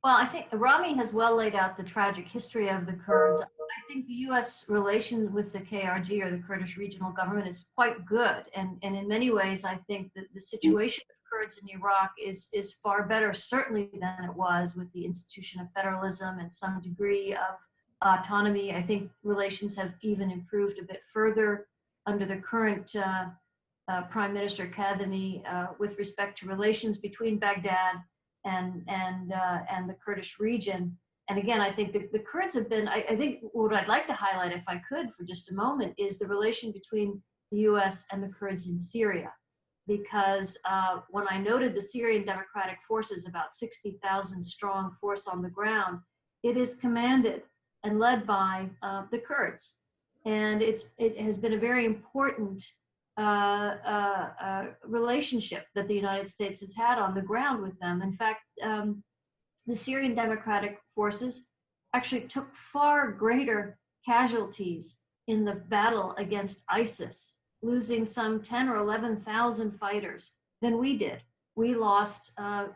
Well, I think Rami has well laid out the tragic history of the Kurds. I think the U.S. relation with the KRG, or the Kurdish regional government, is quite good. And in many ways, I think that the situation of Kurds in Iraq is far better, certainly, than it was with the institution of federalism and some degree of autonomy. I think relations have even improved a bit further under the current Prime Minister Kadhimi with respect to relations between Baghdad and the Kurdish region. And again, I think the Kurds have been, I think what I'd like to highlight, if I could for just a moment, is the relation between the US and the Kurds in Syria. Because when I noted the Syrian Democratic Forces, about 60,000 strong force on the ground, it is commanded and led by the Kurds. And it has been a very important relationship that the United States has had on the ground with them. In fact, the Syrian Democratic Forces actually took far greater casualties in the battle against ISIS, losing some 10 or 11,000 fighters than we did. We lost about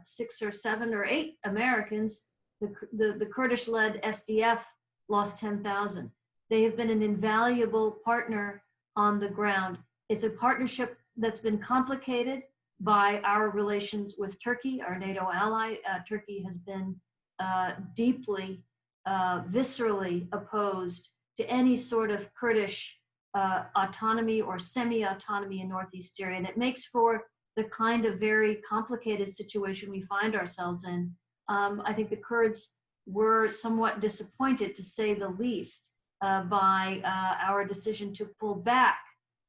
6 or 7 or 8 Americans. The Kurdish-led SDF lost 10,000. They have been an invaluable partner on the ground. It's a partnership that's been complicated by our relations with Turkey, our NATO ally. Turkey has been deeply, viscerally opposed to any sort of Kurdish autonomy or semi-autonomy in northeast Syria. And it makes for the kind of very complicated situation we find ourselves in. I think the Kurds were somewhat disappointed, to say the least, by our decision to pull back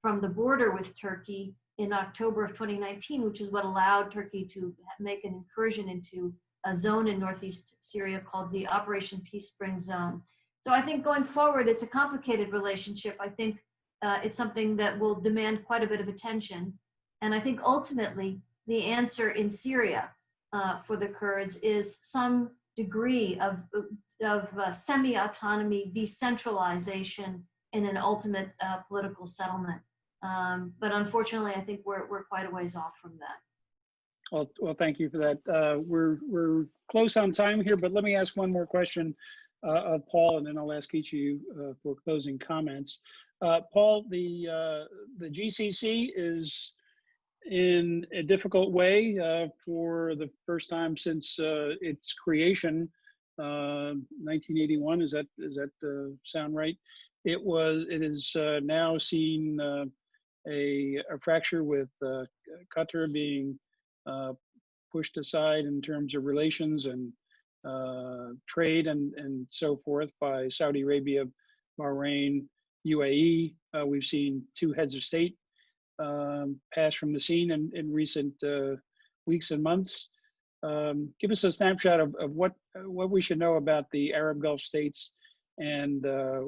from the border with Turkey in October of 2019, which is what allowed Turkey to make an incursion into a zone in northeast Syria called the Operation Peace Spring Zone. So I think going forward, it's a complicated relationship. I think it's something that will demand quite a bit of attention. And I think ultimately the answer in Syria for the Kurds is some degree of semi-autonomy, decentralization, and an ultimate political settlement. But unfortunately, I think we're quite a ways off from that. Well, thank you for that. We're close on time here, but let me ask one more question of Paul, and then I'll ask each of you for closing comments. Paul, the GCC is in a difficult way for the first time since its creation, 1981. Is that sound right? It is now seen a fracture with Qatar being pushed aside in terms of relations and trade and so forth by Saudi Arabia, Bahrain, UAE. We've seen 2 heads of state pass from the scene in recent weeks and months. Give us a snapshot of what we should know about the Arab Gulf states and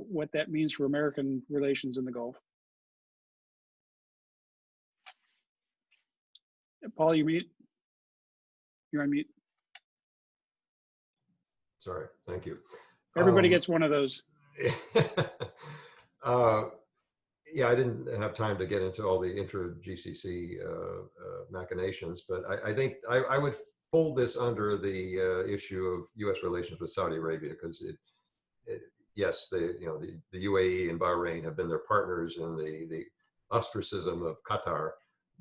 what that means for American relations in the Gulf. Paul, you're on mute. Sorry, thank you. Everybody gets one of those. Yeah, I didn't have time to get into all the intra-GCC machinations, but I think I would fold this under the issue of U.S. relations with Saudi Arabia, because yes, the UAE and Bahrain have been their partners in the ostracism of Qatar,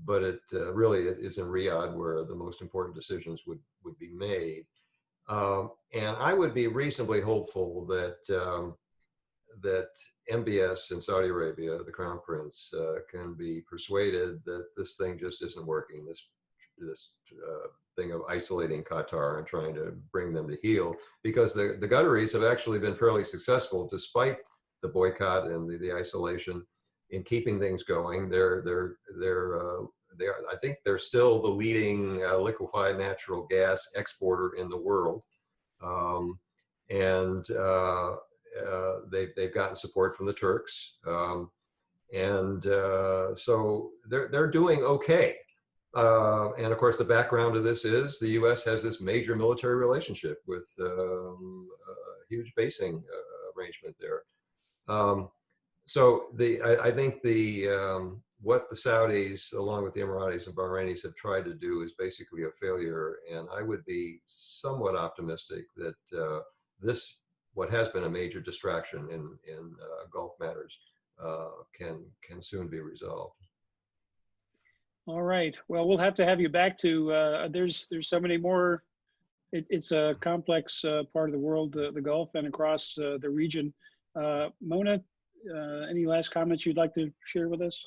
but it really is in Riyadh where the most important decisions would be made. And I would be reasonably hopeful that that MBS in Saudi Arabia, the Crown Prince, can be persuaded that this thing just isn't working. This thing of isolating Qatar and trying to bring them to heel, because the Qataris have actually been fairly successful, despite the boycott and the isolation in keeping things going. I think they're still the leading liquefied natural gas exporter in the world. And they've gotten support from the Turks. So they're doing okay. And of course, the background of this is the U.S. has this major military relationship with a huge basing arrangement there. So I think what the Saudis, along with the Emiratis and Bahrainis, have tried to do is basically a failure. And I would be somewhat optimistic that what has been a major distraction in Gulf matters, can soon be resolved. All right. Well, we'll have to have you back to. There's so many more. It's a complex part of the world, the Gulf, and across the region. Mona, any last comments you'd like to share with us?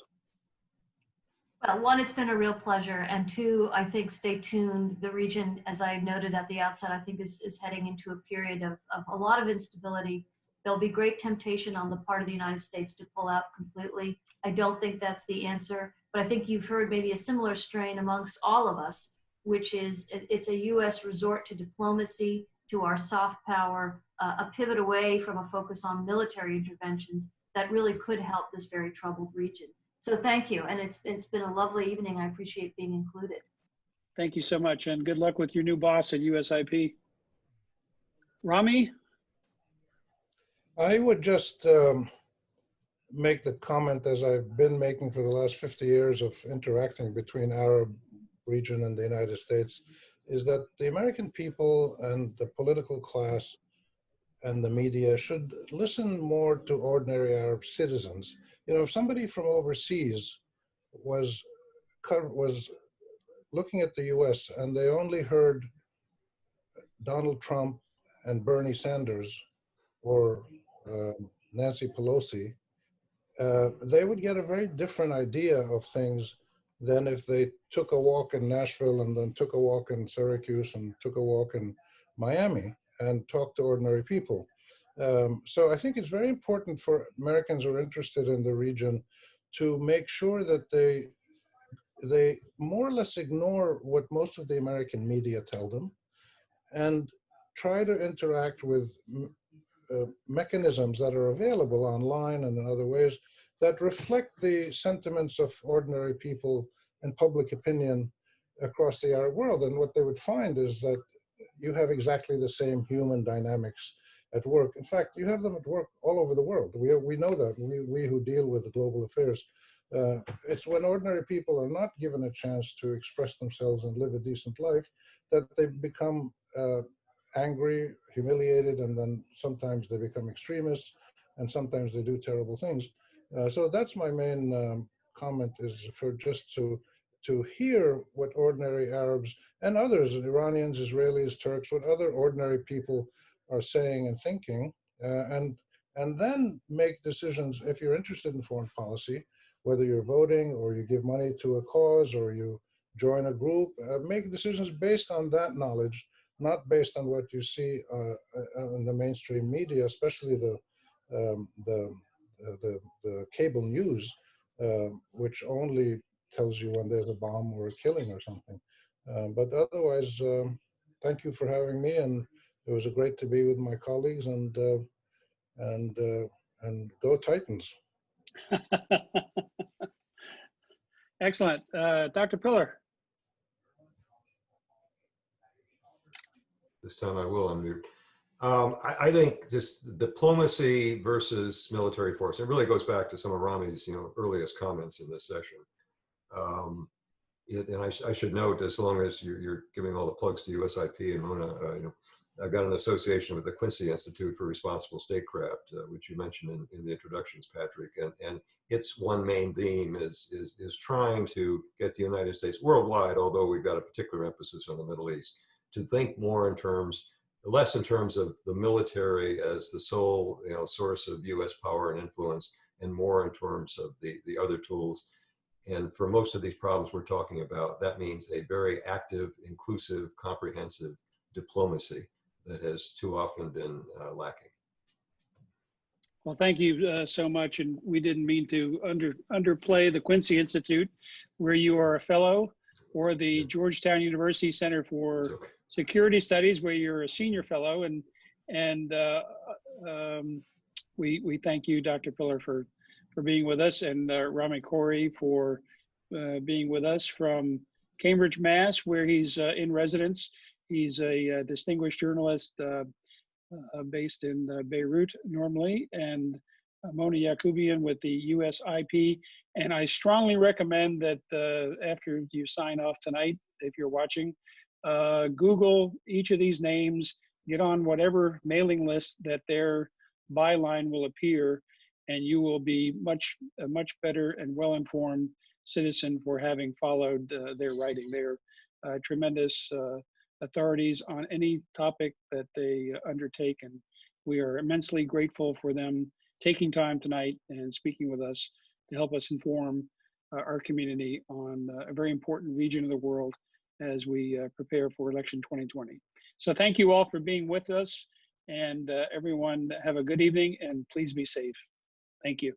Well, one, it's been a real pleasure, and two, I think stay tuned. The region, as I noted at the outset, I think is heading into a period of a lot of instability. There'll be great temptation on the part of the United States to pull out completely. I don't think that's the answer, but I think you've heard maybe a similar strain amongst all of us, which is it's a U.S. resort to diplomacy, to our soft power, a pivot away from a focus on military interventions that really could help this very troubled region. So thank you, and it's been a lovely evening. I appreciate being included. Thank you so much, and good luck with your new boss at USIP. Rami? I would just make the comment, as I've been making for the last 50 years of interacting between Arab region and the United States, is that the American people and the political class and the media should listen more to ordinary Arab citizens. You know, if somebody from overseas was looking at the US and they only heard Donald Trump and Bernie Sanders or Nancy Pelosi, they would get a very different idea of things than if they took a walk in Nashville and then took a walk in Syracuse and took a walk in Miami and talked to ordinary people. So I think it's very important for Americans who are interested in the region to make sure that they more or less ignore what most of the American media tell them and try to interact with mechanisms that are available online and in other ways that reflect the sentiments of ordinary people and public opinion across the Arab world. And what they would find is that you have exactly the same human dynamics at work. In fact, you have them at work all over the world. We know that, we who deal with global affairs. It's when ordinary people are not given a chance to express themselves and live a decent life that they become angry, humiliated, and then sometimes they become extremists, and sometimes they do terrible things. So that's my main comment, is for just to hear what ordinary Arabs and others, Iranians, Israelis, Turks, what other ordinary people are saying and thinking, and then make decisions. If you're interested in foreign policy, whether you're voting or you give money to a cause or you join a group, make decisions based on that knowledge, not based on what you see in the mainstream media, especially the cable news, which only tells you when there's a bomb or a killing or something. But otherwise, thank you for having me, and it was great to be with my colleagues, and go Titans. Excellent. Dr. Pillar. This time I will unmute. I think just diplomacy versus military force, it really goes back to some of Rami's earliest comments in this session. And I should note, as long as you're giving all the plugs to USIP and Mona, I've got an association with the Quincy Institute for Responsible Statecraft, which you mentioned in the introductions, Patrick. And its one main theme is trying to get the United States worldwide, although we've got a particular emphasis on the Middle East, to think more in terms, less in terms of the military as the sole source of U.S. power and influence, and more in terms of the other tools. And for most of these problems we're talking about, that means a very active, inclusive, comprehensive diplomacy that has too often been lacking. Well, thank you so much. And we didn't mean to underplay the Quincy Institute, where you are a fellow, or the Georgetown University Center for Security Studies, where you're a senior fellow. And we thank you, Dr. Pillar, for being with us, and Rami Khouri for being with us from Cambridge, Mass, where he's in residence. He's a distinguished journalist based in Beirut normally, and Mona Yacoubian with the USIP. And I strongly recommend that after you sign off tonight, if you're watching, Google each of these names, get on whatever mailing list that their byline will appear, and you will be a much better and well-informed citizen for having followed their writing. They're tremendous authorities on any topic that they undertake, and we are immensely grateful for them taking time tonight and speaking with us to help us inform our community on a very important region of the world as we prepare for election 2020. So thank you all for being with us, and everyone have a good evening, and please be safe. Thank you.